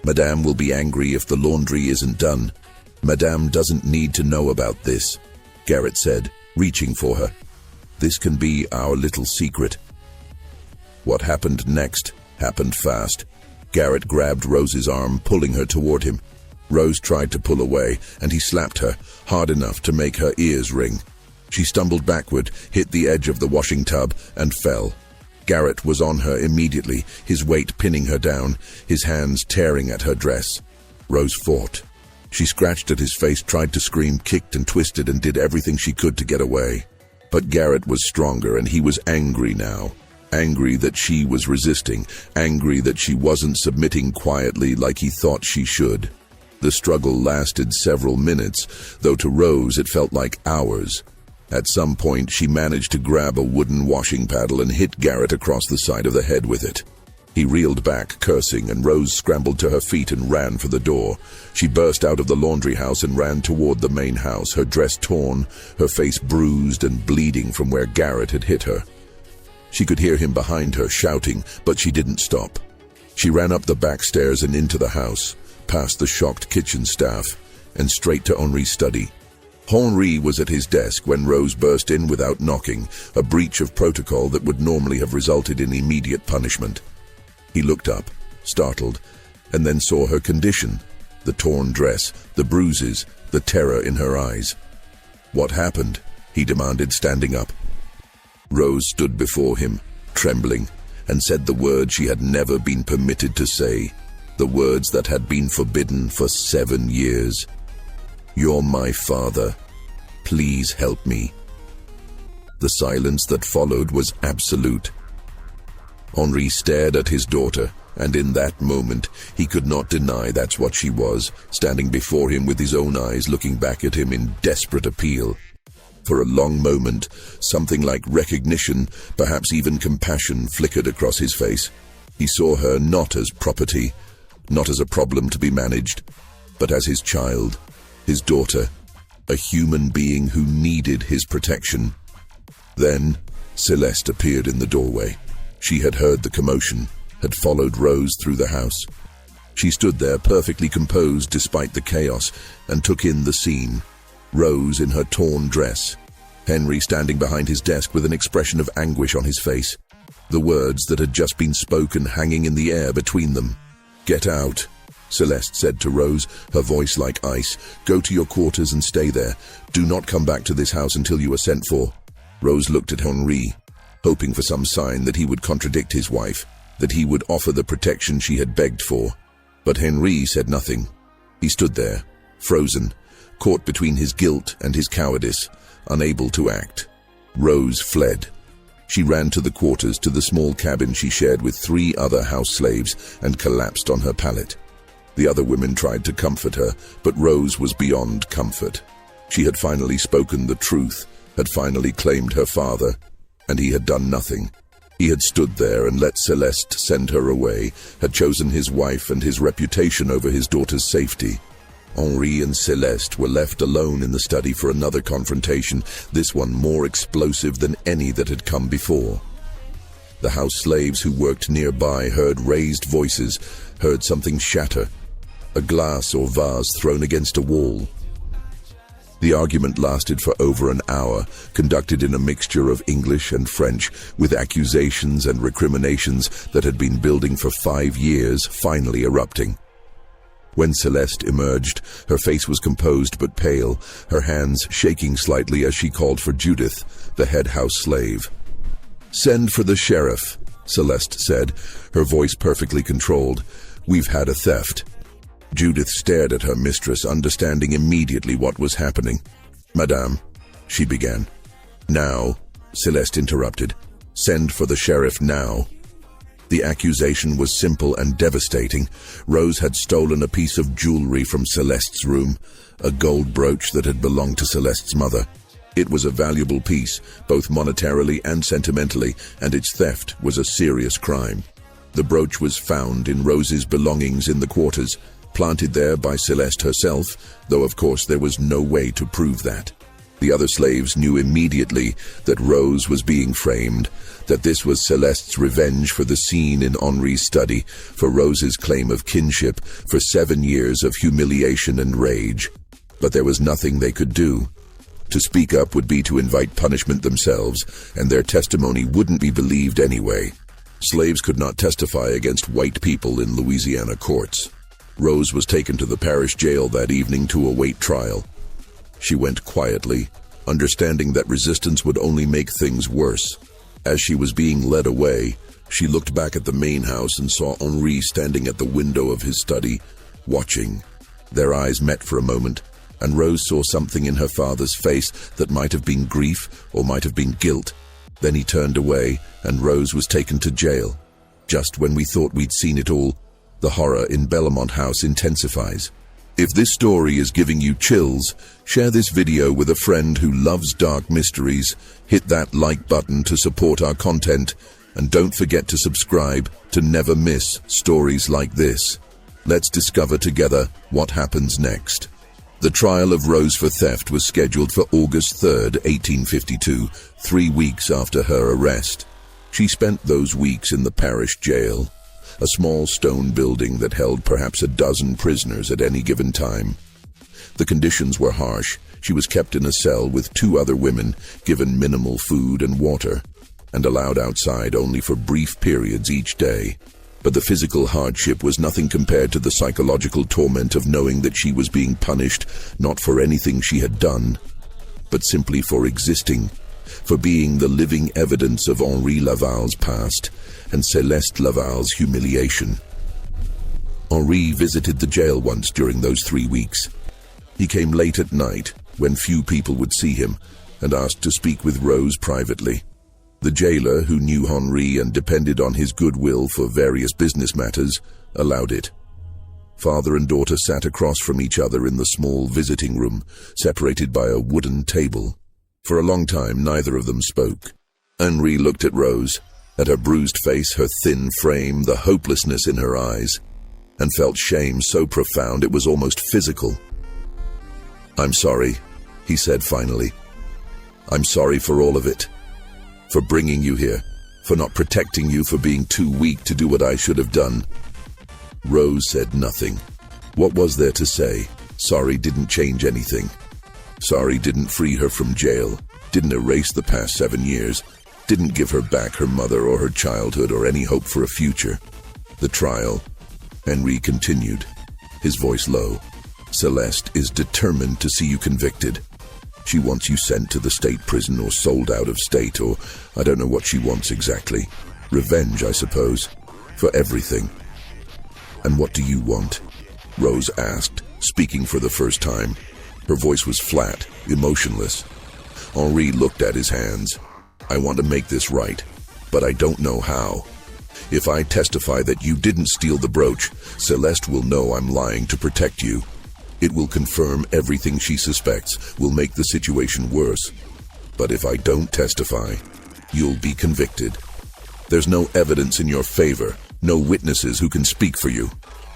Madame will be angry if the laundry isn't done. Madame doesn't need to know about this," Garrett said, reaching for her. "This can be our little secret." What happened next happened fast. Garrett grabbed Rose's arm, pulling her toward him. Rose tried to pull away, and he slapped her, hard enough to make her ears ring. She stumbled backward, hit the edge of the washing tub, and fell. Garrett was on her immediately, his weight pinning her down, his hands tearing at her dress. Rose fought. She scratched at his face, tried to scream, kicked and twisted, and did everything she could to get away. But Garrett was stronger, and he was angry now. Angry that she was resisting, angry that she wasn't submitting quietly like he thought she should. The struggle lasted several minutes, though to Rose it felt like hours. At some point, she managed to grab a wooden washing paddle and hit Garrett across the side of the head with it. He reeled back, cursing, and Rose scrambled to her feet and ran for the door. She burst out of the laundry house and ran toward the main house, her dress torn, her face bruised and bleeding from where Garrett had hit her. She could hear him behind her, shouting, but she didn't stop. She ran up the back stairs and into the house, past the shocked kitchen staff, and straight to Henri's study. Henri was at his desk when Rose burst in without knocking, a breach of protocol that would normally have resulted in immediate punishment. He looked up, startled, and then saw her condition, the torn dress, the bruises, the terror in her eyes. "What happened?" he demanded, standing up. Rose stood before him, trembling, and said the words she had never been permitted to say, the words that had been forbidden for 7 years. "You're my father. Please help me." The silence that followed was absolute. Henri stared at his daughter, and in that moment, he could not deny that's what she was, standing before him with his own eyes looking back at him in desperate appeal. For a long moment, something like recognition, perhaps even compassion, flickered across his face. He saw her not as property, not as a problem to be managed, but as his child, his daughter, a human being who needed his protection. Then, Celeste appeared in the doorway. She had heard the commotion, had followed Rose through the house. She stood there perfectly composed despite the chaos and took in the scene. Rose in her torn dress, Henri standing behind his desk with an expression of anguish on his face, the words that had just been spoken hanging in the air between them. "Get out," Celeste said to Rose, her voice like ice. "Go to your quarters and stay there. Do not come back to this house until you are sent for." Rose looked at Henri, hoping for some sign that he would contradict his wife, that he would offer the protection she had begged for. But Henri said nothing. He stood there, frozen, caught between his guilt and his cowardice, unable to act. Rose fled. She ran to the quarters, to the small cabin she shared with 3 other house slaves, and collapsed on her pallet. The other women tried to comfort her, but Rose was beyond comfort. She had finally spoken the truth, had finally claimed her father, and he had done nothing. He had stood there and let Celeste send her away, had chosen his wife and his reputation over his daughter's safety. Henri and Celeste were left alone in the study for another confrontation, this one more explosive than any that had come before. The house slaves who worked nearby heard raised voices, heard something shatter, a glass or vase thrown against a wall. The argument lasted for over an hour, conducted in a mixture of English and French, with accusations and recriminations that had been building for 5 years finally erupting. When Celeste emerged, her face was composed but pale, her hands shaking slightly as she called for Judith, the head house slave. "Send for the sheriff," Celeste said, her voice perfectly controlled. "We've had a theft." Judith stared at her mistress, understanding immediately what was happening. "Madame," she began. "Now," Celeste interrupted. "Send for the sheriff now." The accusation was simple and devastating. Rose had stolen a piece of jewelry from Celeste's room, a gold brooch that had belonged to Celeste's mother. It was a valuable piece, both monetarily and sentimentally, and its theft was a serious crime. The brooch was found in Rose's belongings in the quarters, planted there by Celeste herself, though of course there was no way to prove that. The other slaves knew immediately that Rose was being framed, that this was Celeste's revenge for the scene in Henri's study, for Rose's claim of kinship, for 7 years of humiliation and rage. But there was nothing they could do. To speak up would be to invite punishment themselves, and their testimony wouldn't be believed anyway. Slaves could not testify against white people in Louisiana courts. Rose was taken to the parish jail that evening to await trial. She went quietly, understanding that resistance would only make things worse. As she was being led away, she looked back at the main house and saw Henri standing at the window of his study, watching, Their eyes met for a moment, and Rose saw something in her father's face that might have been grief or might have been guilt. Then he turned away, and Rose was taken to jail. Just when we thought we'd seen it all, the horror in Bellamont House intensifies. If this story is giving you chills, share this video with a friend who loves dark mysteries, hit that like button to support our content, and don't forget to subscribe to never miss stories like this. Let's discover together what happens next. The trial of Rose for theft was scheduled for August 3rd, 1852, 3 weeks after her arrest. She spent those weeks in the parish jail, a small stone building that held perhaps a dozen prisoners at any given time. The conditions were harsh. She was kept in a cell with 2 other women, given minimal food and water, and allowed outside only for brief periods each day. But the physical hardship was nothing compared to the psychological torment of knowing that she was being punished not for anything she had done, but simply for existing, for being the living evidence of Henri Laval's past and Celeste Laval's humiliation. Henri visited the jail once during those 3 weeks. He came late at night, when few people would see him, and asked to speak with Rose privately. The jailer, who knew Henri and depended on his goodwill for various business matters, allowed it. Father and daughter sat across from each other in the small visiting room, separated by a wooden table. For a long time, neither of them spoke. Henri looked at Rose, at her bruised face, her thin frame, the hopelessness in her eyes, and felt shame so profound it was almost physical. "I'm sorry," he said finally. "I'm sorry for all of it. For bringing you here, for not protecting you, for being too weak to do what I should have done." Rose said nothing. What was there to say? Sorry didn't change anything. Sorry didn't free her from jail, didn't erase the past 7 years, didn't give her back her mother or her childhood or any hope for a future. The trial. Henri continued, his voice low. "Celeste is determined to see you convicted. She wants you sent to the state prison or sold out of state, or I don't know what she wants exactly. Revenge, I suppose, for everything." "And what do you want?" Rose asked, speaking for the first time. Her voice was flat, emotionless. Henri looked at his hands. "I want to make this right, but I don't know how. If I testify that you didn't steal the brooch, Celeste will know I'm lying to protect you. It will confirm everything she suspects, will make the situation worse. But if I don't testify, you'll be convicted. There's no evidence in your favor, no witnesses who can speak for you.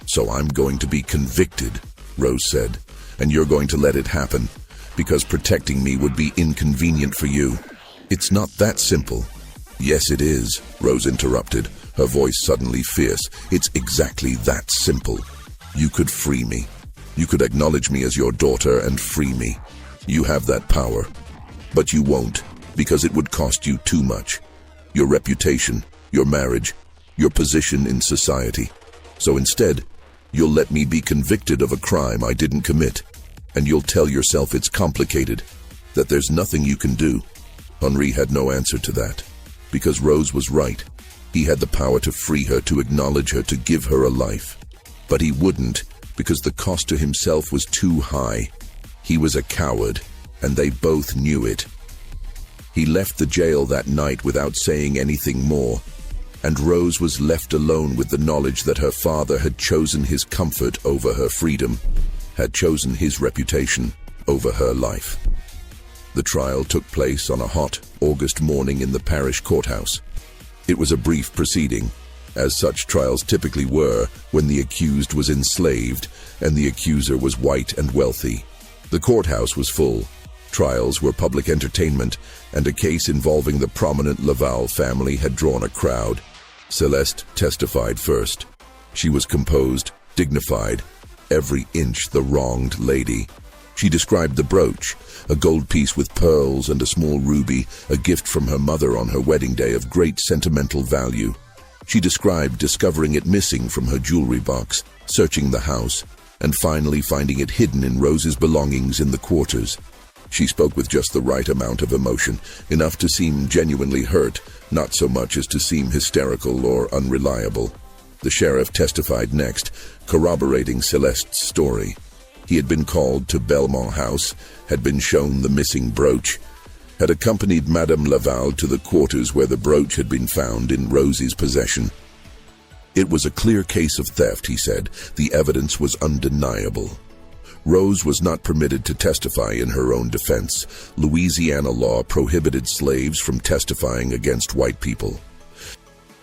So I'm going to be convicted," Rose said, "and you're going to let it happen, because protecting me would be inconvenient for you. It's not that simple." "Yes, it is," Rose interrupted, her voice suddenly fierce. "It's exactly that simple. You could free me. You could acknowledge me as your daughter and free me. You have that power. But you won't, because it would cost you too much. Your reputation, your marriage, your position in society. So instead, you'll let me be convicted of a crime I didn't commit, and you'll tell yourself it's complicated, that there's nothing you can do." Henri had no answer to that, because Rose was right. He had the power to free her, to acknowledge her, to give her a life. But he wouldn't, because the cost to himself was too high. He was a coward, and they both knew it. He left the jail that night without saying anything more, and Rose was left alone with the knowledge that her father had chosen his comfort over her freedom, had chosen his reputation over her life. The trial took place on a hot August morning in the parish courthouse. It was a brief proceeding, as such trials typically were when the accused was enslaved and the accuser was white and wealthy. The courthouse was full. Trials were public entertainment, and a case involving the prominent Laval family had drawn a crowd. Celeste testified first. She was composed, dignified, every inch the wronged lady. She described the brooch, a gold piece with pearls and a small ruby, a gift from her mother on her wedding day of great sentimental value. She described discovering it missing from her jewelry box, searching the house, and finally finding it hidden in Rose's belongings in the quarters. She spoke with just the right amount of emotion, enough to seem genuinely hurt, not so much as to seem hysterical or unreliable. The sheriff testified next, corroborating Celeste's story. He had been called to Belmont House, had been shown the missing brooch, had accompanied Madame Laval to the quarters where the brooch had been found in Rose's possession. It was a clear case of theft, he said. The evidence was undeniable. Rose was not permitted to testify in her own defense. Louisiana law prohibited slaves from testifying against white people.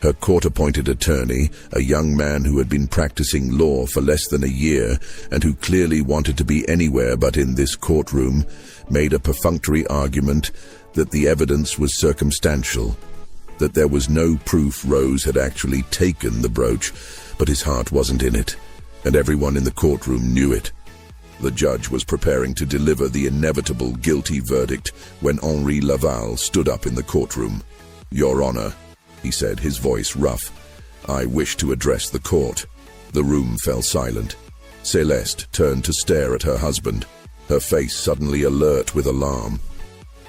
Her court-appointed attorney, a young man who had been practicing law for less than a year and who clearly wanted to be anywhere but in this courtroom, made a perfunctory argument that the evidence was circumstantial, that there was no proof Rose had actually taken the brooch, but his heart wasn't in it, and everyone in the courtroom knew it. The judge was preparing to deliver the inevitable guilty verdict when Henri Laval stood up in the courtroom. "Your Honor," he said, his voice rough, "I wish to address the court." The room fell silent. Celeste turned to stare at her husband, her face suddenly alert with alarm.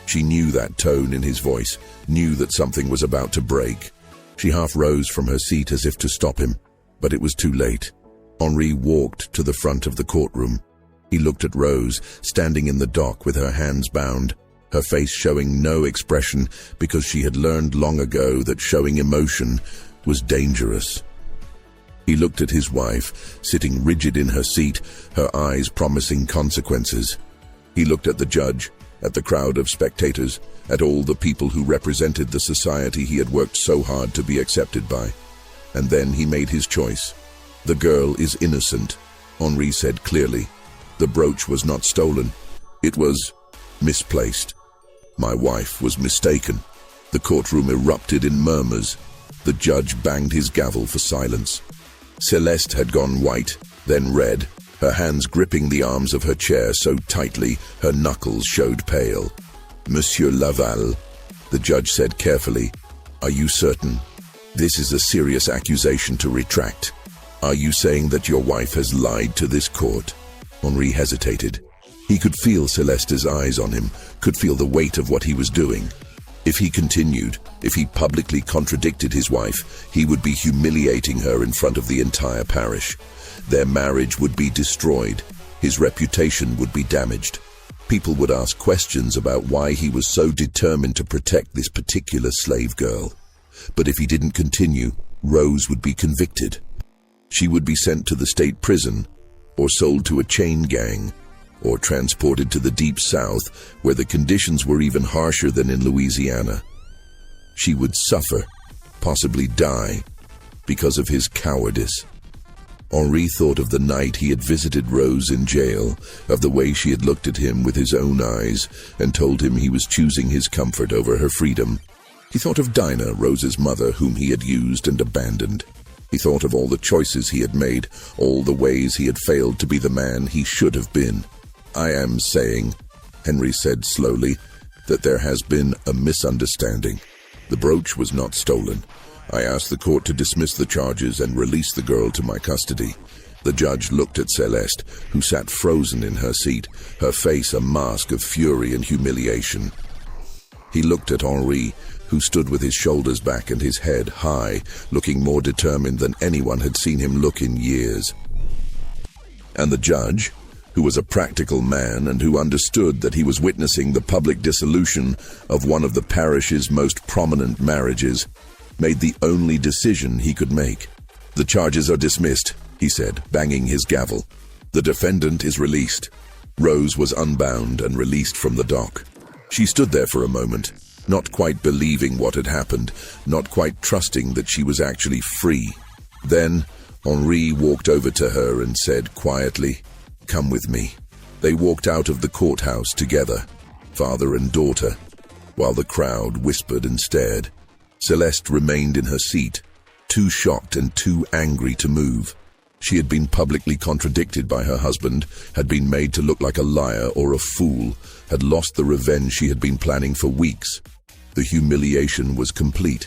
She knew that tone in his voice, knew that something was about to break. She half rose from her seat as if to stop him, but it was too late. Henri walked to the front of the courtroom. He looked at Rose, standing in the dock with her hands bound, her face showing no expression because she had learned long ago that showing emotion was dangerous. He looked at his wife, sitting rigid in her seat, her eyes promising consequences. He looked at the judge, at the crowd of spectators, at all the people who represented the society he had worked so hard to be accepted by. And then he made his choice. "The girl is innocent," Henri said clearly. "The brooch was not stolen. It was misplaced. My wife was mistaken." The courtroom erupted in murmurs. The judge banged his gavel for silence. Celeste had gone white, then red, her hands gripping the arms of her chair so tightly her knuckles showed pale. "Monsieur Laval," the judge said carefully, "are you certain? This is a serious accusation to retract. Are you saying that your wife has lied to this court?" Henri hesitated. He could feel Celeste's eyes on him, could feel the weight of what he was doing. If he continued, if he publicly contradicted his wife, he would be humiliating her in front of the entire parish. Their marriage would be destroyed. His reputation would be damaged. People would ask questions about why he was so determined to protect this particular slave girl. But if he didn't continue, Rose would be convicted. She would be sent to the state prison, or sold to a chain gang, or transported to the deep south, where the conditions were even harsher than in Louisiana. She would suffer, possibly die, because of his cowardice. Henri thought of the night he had visited Rose in jail, of the way she had looked at him with his own eyes and told him he was choosing his comfort over her freedom. He thought of Dinah, Rose's mother, whom he had used and abandoned. He thought of all the choices he had made, all the ways he had failed to be the man he should have been. "I am saying," Henri said slowly, "that there has been a misunderstanding. The brooch was not stolen. I asked the court to dismiss the charges and release the girl to my custody." The judge looked at Celeste, who sat frozen in her seat, her face a mask of fury and humiliation. He looked at Henri, who stood with his shoulders back and his head high, looking more determined than anyone had seen him look in years. And the judge, who was a practical man and who understood that he was witnessing the public dissolution of one of the parish's most prominent marriages, made the only decision he could make. "The charges are dismissed," he said, banging his gavel. "The defendant is released." Rose was unbound and released from the dock. She stood there for a moment, not quite believing what had happened, not quite trusting that she was actually free. Then Henri walked over to her and said quietly, "Come with me." They walked out of the courthouse together, father and daughter, while the crowd whispered and stared. Celeste remained in her seat, too shocked and too angry to move. She had been publicly contradicted by her husband, had been made to look like a liar or a fool, had lost the revenge she had been planning for weeks. The humiliation was complete.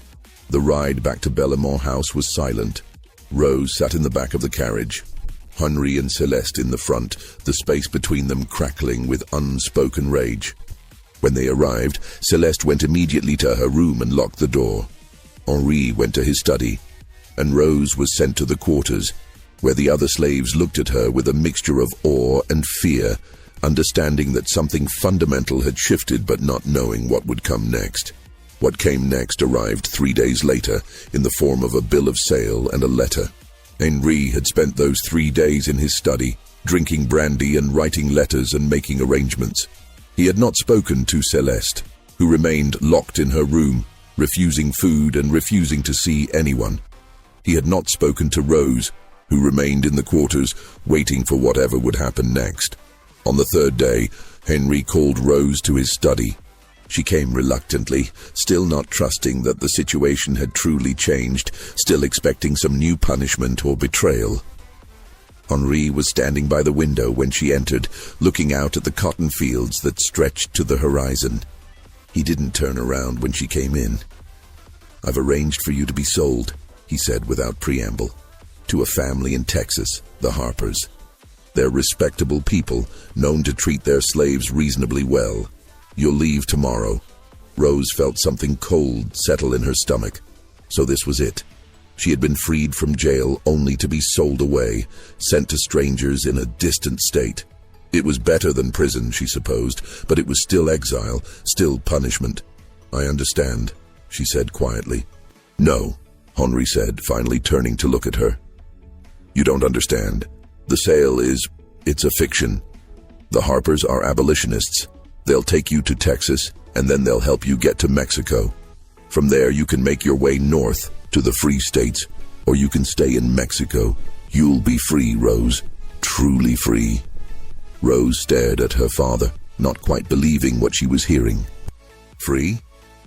The ride back to Belmont House was silent. Rose sat in the back of the carriage, Henri and Celeste in the front, the space between them crackling with unspoken rage. When they arrived, Celeste went immediately to her room and locked the door. Henri went to his study, and Rose was sent to the quarters. where the other slaves looked at her with a mixture of awe and fear, understanding that something fundamental had shifted but not knowing what would come next. What came next arrived 3 days later in the form of a bill of sale and a letter. Henri had spent those 3 days in his study, drinking brandy and writing letters and making arrangements. He had not spoken to Celeste, who remained locked in her room, refusing food and refusing to see anyone. He had not spoken to Rose, who remained in the quarters, waiting for whatever would happen next. On the 3rd day, Henri called Rose to his study. She came reluctantly, still not trusting that the situation had truly changed, still expecting some new punishment or betrayal. Henri was standing by the window when she entered, looking out at the cotton fields that stretched to the horizon. He didn't turn around when she came in. "I've arranged for you to be sold," he said without preamble, "to a family in Texas, the Harpers. They're respectable people, known to treat their slaves reasonably well. You'll leave tomorrow." Rose felt something cold settle in her stomach. So this was it. She had been freed from jail only to be sold away, sent to strangers in a distant state. It was better than prison, she supposed, but it was still exile, still punishment. "I understand," she said quietly. "No," Henri said, finally turning to look at her. "You don't understand. The sale it's a fiction. The Harpers are abolitionists. They'll take you to Texas, and then they'll help you get to Mexico. From there you can make your way north to the free states, or you can stay in Mexico. You'll be free, Rose. Truly free." Rose stared at her father, not quite believing what she was hearing. "Free?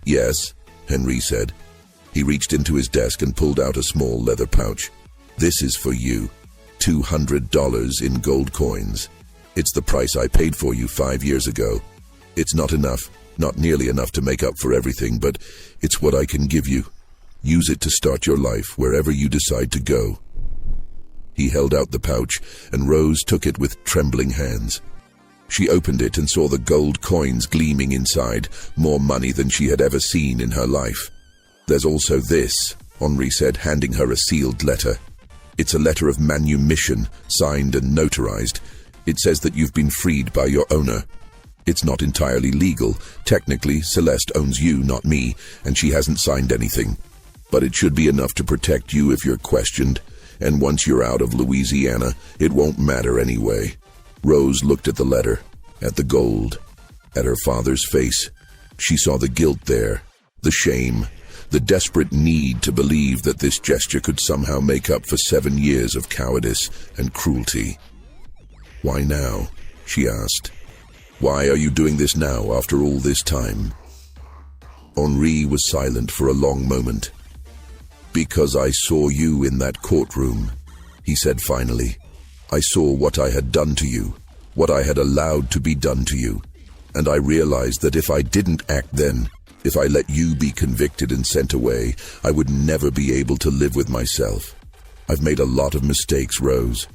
Yes," Henri said. He reached into his desk and pulled out a small leather pouch. "This is for you. $200 in gold coins. It's the price I paid for you 5 years ago. It's not enough, not nearly enough to make up for everything, but it's what I can give you. Use it to start your life wherever you decide to go." He held out the pouch, and Rose took it with trembling hands. She opened it and saw the gold coins gleaming inside, more money than she had ever seen in her life. "There's also this," Henri said, handing her a sealed letter. "It's a letter of manumission, signed and notarized. It says that you've been freed by your owner. It's not entirely legal. Technically, Celeste owns you, not me, and she hasn't signed anything. But it should be enough to protect you if you're questioned. And once you're out of Louisiana, it won't matter anyway." Rose looked at the letter, at the gold, at her father's face. She saw the guilt there, the shame, the desperate need to believe that this gesture could somehow make up for 7 years of cowardice and cruelty. "Why now?" she asked. "Why are you doing this now after all this time?" Henri was silent for a long moment. "Because I saw you in that courtroom," he said finally. "I saw what I had done to you, what I had allowed to be done to you, and I realized that if I didn't act then, if I let you be convicted and sent away, I would never be able to live with myself. I've made a lot of mistakes, Rose.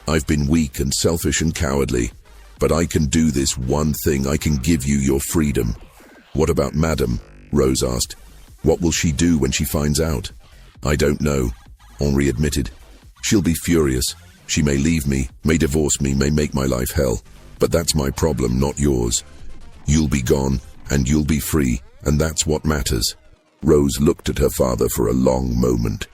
I've been weak and selfish and cowardly, but I can do this one thing. I can give you your freedom." "What about Madame?" Rose asked. "What will she do when she finds out?" "I don't know," Henri admitted. "She'll be furious. She may leave me, may divorce me, may make my life hell. But that's my problem, not yours. You'll be gone, and you'll be free, and that's what matters." Rose looked at her father for a long moment.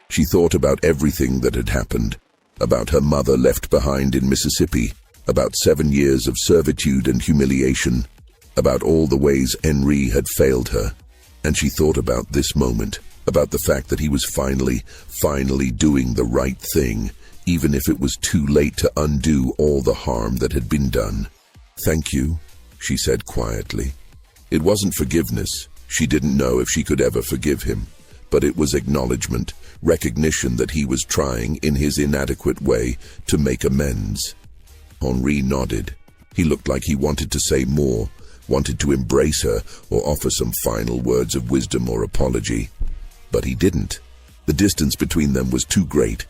She thought about everything that had happened, about her mother left behind in Mississippi, about 7 years of servitude and humiliation, about all the ways Henri had failed her. And she thought about this moment, about the fact that he was finally doing the right thing, even if it was too late to undo all the harm that had been done. "Thank you," she said quietly. It wasn't forgiveness. She didn't know if she could ever forgive him, but it was acknowledgement, recognition that he was trying in his inadequate way to make amends. Henri nodded. He looked like he wanted to say more, wanted to embrace her or offer some final words of wisdom or apology. But he didn't. The distance between them was too great,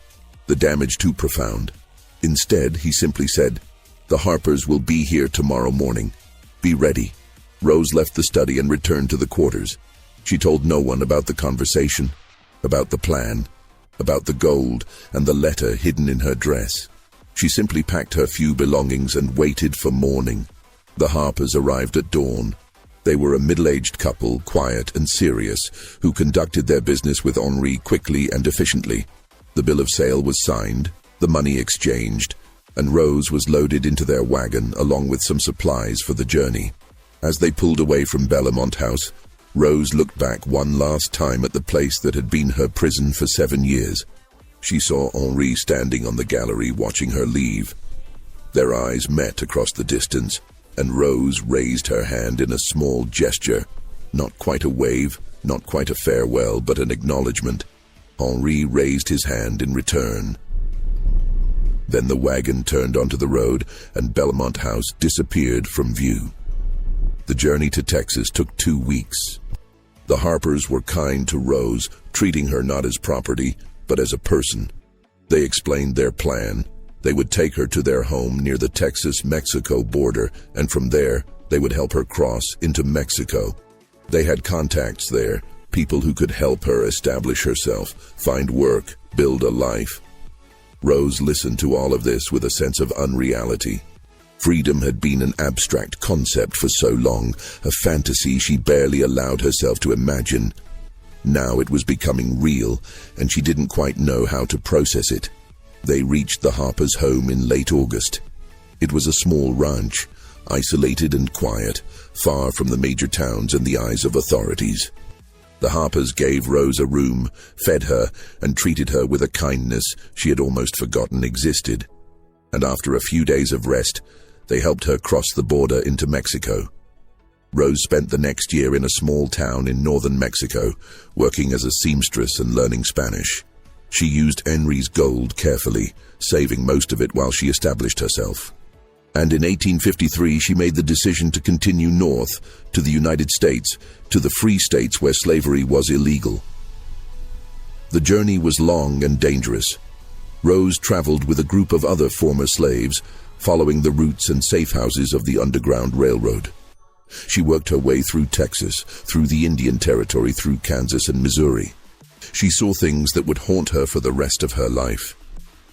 the damage too profound. Instead, he simply said, "The Harpers will be here tomorrow morning. Be ready." Rose left the study and returned to the quarters. She told no one about the conversation, about the plan, about the gold and the letter hidden in her dress. She simply packed her few belongings and waited for morning. The Harpers arrived at dawn. They were a middle-aged couple, quiet and serious, who conducted their business with Henri quickly and efficiently. The bill of sale was signed, the money exchanged, and Rose was loaded into their wagon along with some supplies for the journey. As they pulled away from Bellamont House, Rose looked back one last time at the place that had been her prison for 7 years. She saw Henri standing on the gallery watching her leave. Their eyes met across the distance, and Rose raised her hand in a small gesture. Not quite a wave, not quite a farewell, but an acknowledgement. Henri raised his hand in return. Then the wagon turned onto the road, and Bellamont House disappeared from view. The journey to Texas took 2 weeks. The Harpers were kind to Rose, treating her not as property, but as a person. They explained their plan. They would take her to their home near the Texas-Mexico border, and from there, they would help her cross into Mexico. They had contacts there, people who could help her establish herself, find work, build a life. Rose listened to all of this with a sense of unreality. Freedom had been an abstract concept for so long, a fantasy she barely allowed herself to imagine. Now it was becoming real, and she didn't quite know how to process it. They reached the Harpers' home in late August. It was a small ranch, isolated and quiet, far from the major towns and the eyes of authorities. The Harpers gave Rose a room, fed her, and treated her with a kindness she had almost forgotten existed. And after a few days of rest, they helped her cross the border into Mexico. Rose spent the next year in a small town in northern Mexico, working as a seamstress and learning Spanish. She used Henri's gold carefully, saving most of it while she established herself. And in 1853 she made the decision to continue north, to the United States, to the free states where slavery was illegal. The journey was long and dangerous. Rose traveled with a group of other former slaves, following the routes and safe houses of the Underground Railroad. She worked her way through Texas, through the Indian Territory, through Kansas and Missouri. She saw things that would haunt her for the rest of her life.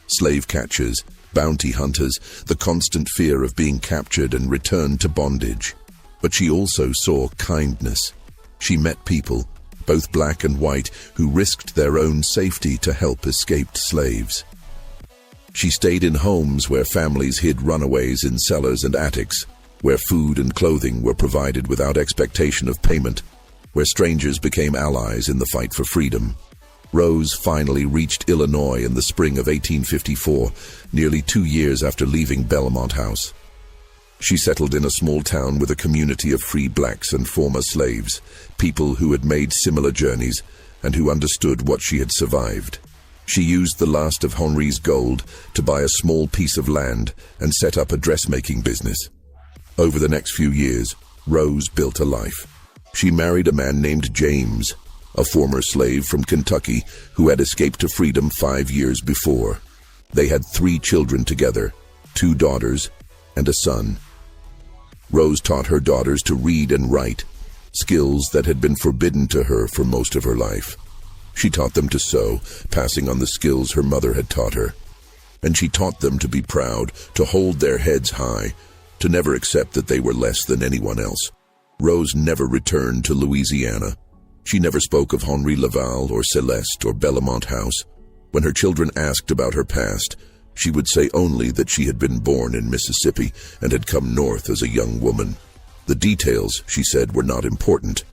Slave catchers, bounty hunters, the constant fear of being captured and returned to bondage. But she also saw kindness. She met people, both black and white, who risked their own safety to help escaped slaves. She stayed in homes where families hid runaways in cellars and attics, where food and clothing were provided without expectation of payment, where strangers became allies in the fight for freedom. Rose finally reached Illinois in the spring of 1854, nearly 2 years after leaving Bellamont House. She settled in a small town with a community of free blacks and former slaves, people who had made similar journeys and who understood what she had survived. She used the last of Henri's gold to buy a small piece of land and set up a dressmaking business. Over the next few years, Rose built a life. She married a man named James, a former slave from Kentucky who had escaped to freedom 5 years before. They had 3 children together, 2 daughters and a son. Rose taught her daughters to read and write, skills that had been forbidden to her for most of her life. She taught them to sew, passing on the skills her mother had taught her. And she taught them to be proud, to hold their heads high, to never accept that they were less than anyone else. Rose never returned to Louisiana. She never spoke of Henri Laval or Celeste or Bellamont House. When her children asked about her past, she would say only that she had been born in Mississippi and had come north as a young woman. The details, she said, were not important.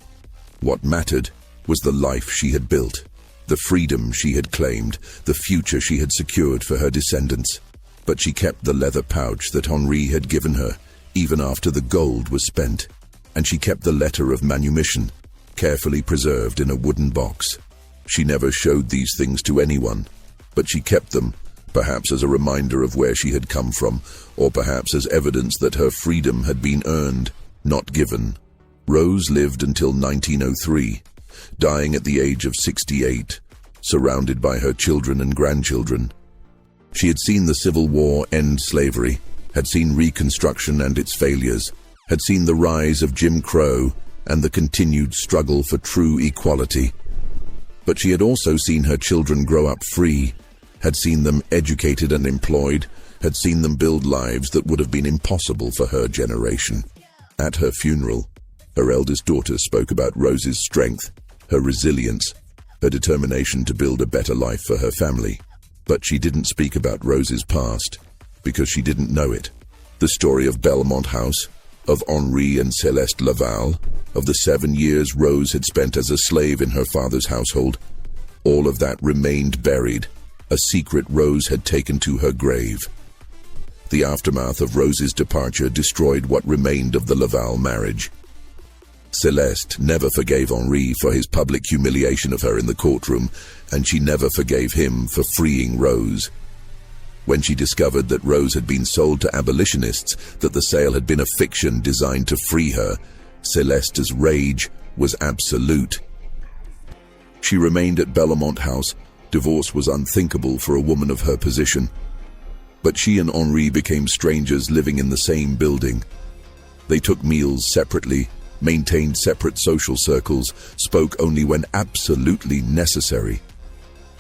What mattered was the life she had built, the freedom she had claimed, the future she had secured for her descendants. But she kept the leather pouch that Henri had given her, even after the gold was spent. And she kept the letter of manumission, carefully preserved in a wooden box. She never showed these things to anyone, but she kept them, perhaps as a reminder of where she had come from, or perhaps as evidence that her freedom had been earned, not given. Rose lived until 1903, dying at the age of 68, surrounded by her children and grandchildren. She had seen the Civil War end slavery, had seen Reconstruction and its failures, had seen the rise of Jim Crow and the continued struggle for true equality. But But she had also seen her children grow up free, had seen them educated and employed, had seen them build lives that would have been impossible for her generation. At her funeral, her eldest daughter spoke about Rose's strength, her resilience, her determination to build a better life for her family. But she didn't speak about Rose's past, because she didn't know it. The story of Belmont House, of Henri and Celeste Laval, of the 7 years Rose had spent as a slave in her father's household, all of that remained buried, a secret Rose had taken to her grave. The aftermath of Rose's departure destroyed what remained of the Laval marriage. Celeste never forgave Henri for his public humiliation of her in the courtroom, and she never forgave him for freeing Rose. When she discovered that Rose had been sold to abolitionists, that the sale had been a fiction designed to free her, Celeste's rage was absolute. She remained at Belmont House. Divorce was unthinkable for a woman of her position. But she and Henri became strangers living in the same building. They took meals separately, maintained separate social circles, spoke only when absolutely necessary.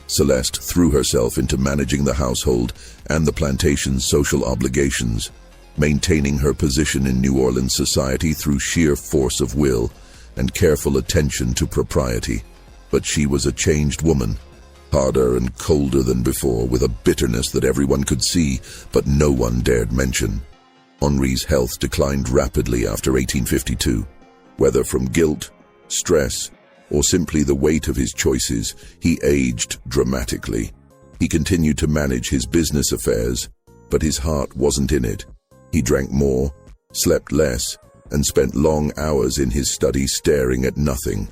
Celeste threw herself into managing the household and the plantation's social obligations, maintaining her position in New Orleans society through sheer force of will and careful attention to propriety. But she was a changed woman, harder and colder than before, with a bitterness that everyone could see, but no one dared mention. Henri's health declined rapidly after 1852. Whether from guilt, stress, or simply the weight of his choices, he aged dramatically. He continued to manage his business affairs, but his heart wasn't in it. He drank more, slept less, and spent long hours in his study staring at nothing.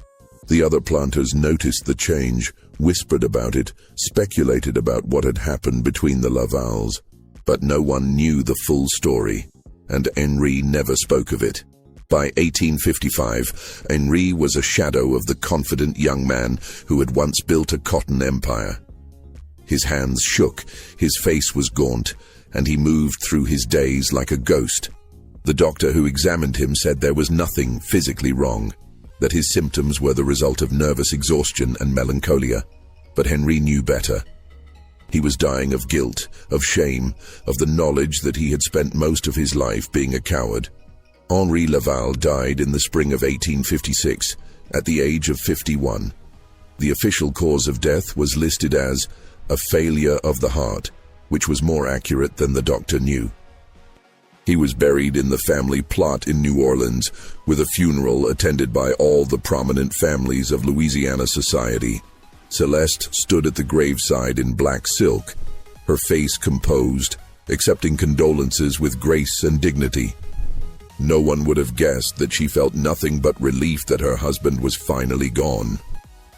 The other planters noticed the change, whispered about it, speculated about what had happened between the Lavals, but no one knew the full story, and Henri never spoke of it. By 1855, Henri was a shadow of the confident young man who had once built a cotton empire. His hands shook, his face was gaunt, and he moved through his days like a ghost. The doctor who examined him said there was nothing physically wrong, that his symptoms were the result of nervous exhaustion and melancholia. But Henri knew better. He was dying of guilt, of shame, of the knowledge that he had spent most of his life being a coward. Henri Laval died in the spring of 1856, at the age of 51. The official cause of death was listed as a failure of the heart, which was more accurate than the doctor knew. He was buried in the family plot in New Orleans, with a funeral attended by all the prominent families of Louisiana society. Celeste stood at the graveside in black silk, her face composed, accepting condolences with grace and dignity. No one would have guessed that she felt nothing but relief that her husband was finally gone.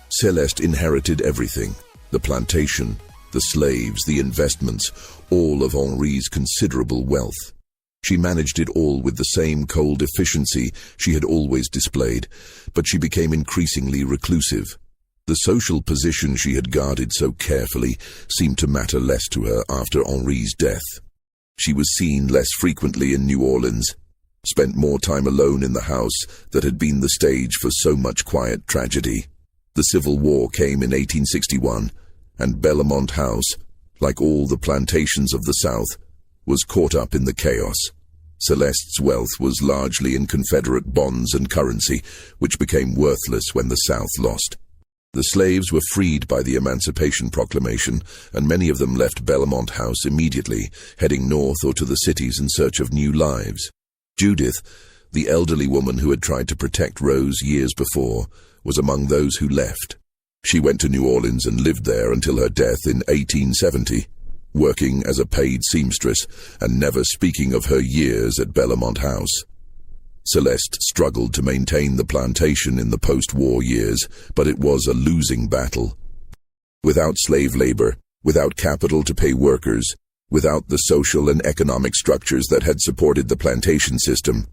Celeste inherited everything: the plantation, the slaves, the investments, all of Henri's considerable wealth. She managed it all with the same cold efficiency she had always displayed, but she became increasingly reclusive. The social position she had guarded so carefully seemed to matter less to her after Henri's death. She was seen less frequently in New Orleans, spent more time alone in the house that had been the stage for so much quiet tragedy. The Civil War came in 1861, and Belmont House, like all the plantations of the South, was caught up in the chaos. Celeste's wealth was largely in Confederate bonds and currency, which became worthless when the South lost. The slaves were freed by the Emancipation Proclamation, and many of them left Belmont House immediately, heading north or to the cities in search of new lives. Judith, the elderly woman who had tried to protect Rose years before, was among those who left. She went to New Orleans and lived there until her death in 1870, working as a paid seamstress and never speaking of her years at Belmont House. Celeste struggled to maintain the plantation in the post-war years, but it was a losing battle. Without slave labor, without capital to pay workers, without the social and economic structures that had supported the plantation system,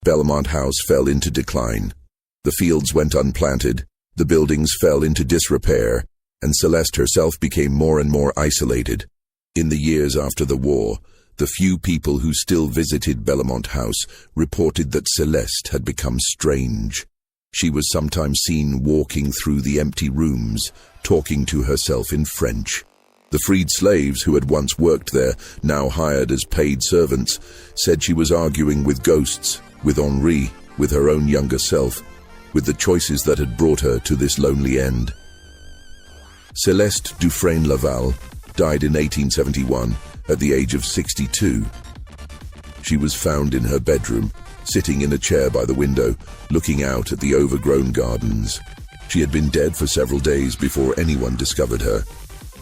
Belmont House fell into decline. The fields went unplanted, the buildings fell into disrepair, and Celeste herself became more and more isolated. In the years after the war, the few people who still visited Belmont House reported that Celeste had become strange. She was sometimes seen walking through the empty rooms, talking to herself in French. The freed slaves who had once worked there, now hired as paid servants, said she was arguing with ghosts, with Henri, with her own younger self, with the choices that had brought her to this lonely end. Céleste Dufresne-Laval died in 1871 at the age of 62. She was found in her bedroom, sitting in a chair by the window, looking out at the overgrown gardens. She had been dead for several days before anyone discovered her.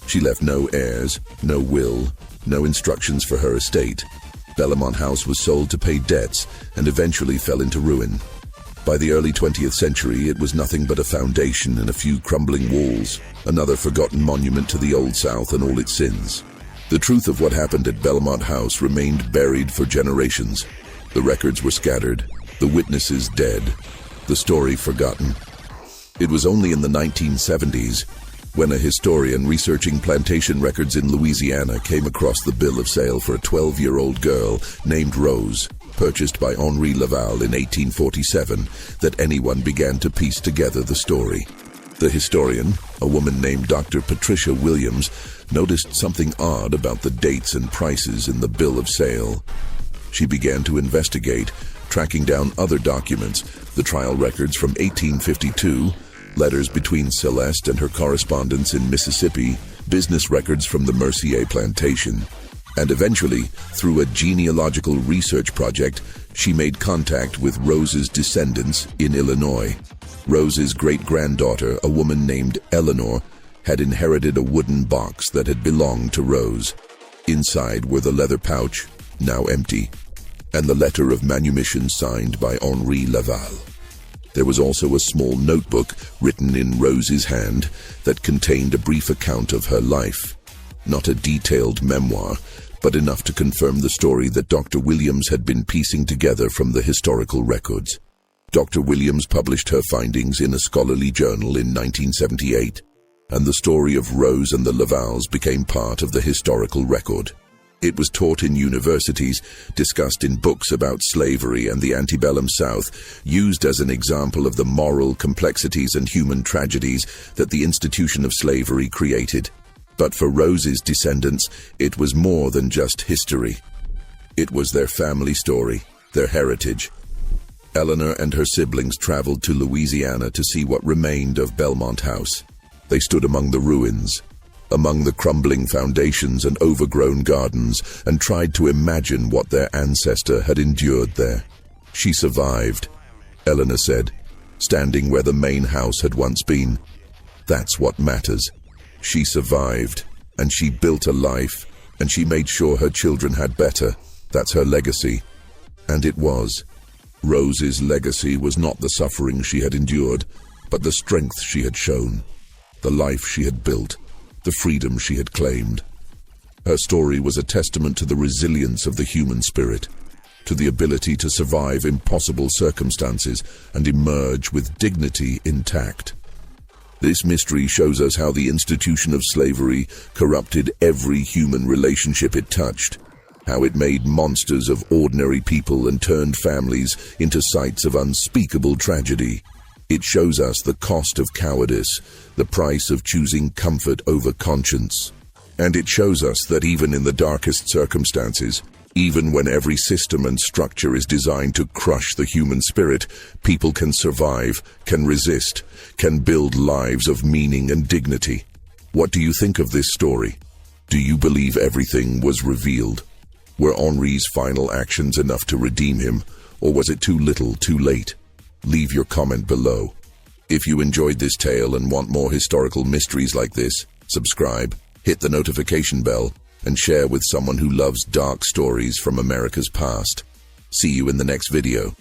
She left no heirs, no will, no instructions for her estate. Bellemont House was sold to pay debts and eventually fell into ruin. By the early 20th century, it was nothing but a foundation and a few crumbling walls, another forgotten monument to the Old South and all its sins. The truth of what happened at Bellemont House remained buried for generations. The records were scattered, the witnesses dead, the story forgotten. It was only in the 1970s when a historian researching plantation records in Louisiana came across the bill of sale for a 12-year-old girl named Rose, purchased by Henri Laval in 1847, that anyone began to piece together the story. The historian, a woman named Dr. Patricia Williams, noticed something odd about the dates and prices in the bill of sale. She began to investigate, tracking down other documents, the trial records from 1852, letters between Celeste and her correspondents in Mississippi, business records from the Mercier plantation. And eventually, through a genealogical research project, she made contact with Rose's descendants in Illinois. Rose's great-granddaughter, a woman named Eleanor, had inherited a wooden box that had belonged to Rose. Inside were the leather pouch, now empty, and the letter of manumission signed by Henri Laval. There was also a small notebook written in Rose's hand that contained a brief account of her life. Not a detailed memoir, but enough to confirm the story that Dr. Williams had been piecing together from the historical records. Dr. Williams published her findings in a scholarly journal in 1978, and the story of Rose and the Lavals became part of the historical record. It was taught in universities, discussed in books about slavery and the antebellum South, used as an example of the moral complexities and human tragedies that the institution of slavery created. But for Rose's descendants, it was more than just history. It was their family story, their heritage. Eleanor and her siblings traveled to Louisiana to see what remained of Bellemont House. They stood among the ruins, among the crumbling foundations and overgrown gardens, and tried to imagine what their ancestor had endured there. She survived, Eleanor said, standing where the main house had once been. That's what matters. She survived, and she built a life, and she made sure her children had better. That's her legacy. And it was. Rose's legacy was not the suffering she had endured, but the strength she had shown, the life she had built, the freedom she had claimed. Her story was a testament to the resilience of the human spirit, to the ability to survive impossible circumstances and emerge with dignity intact. This mystery shows us how the institution of slavery corrupted every human relationship it touched, how it made monsters of ordinary people and turned families into sites of unspeakable tragedy. It shows us the cost of cowardice, the price of choosing comfort over conscience. And it shows us that even in the darkest circumstances, even when every system and structure is designed to crush the human spirit, people can survive, can resist, can build lives of meaning and dignity. What do you think of this story? Do you believe everything was revealed? Were Henri's final actions enough to redeem him, or was it too little, too late? Leave your comment below. If you enjoyed this tale and want more historical mysteries like this, subscribe, hit the notification bell, and share with someone who loves dark stories from America's past. See you in the next video.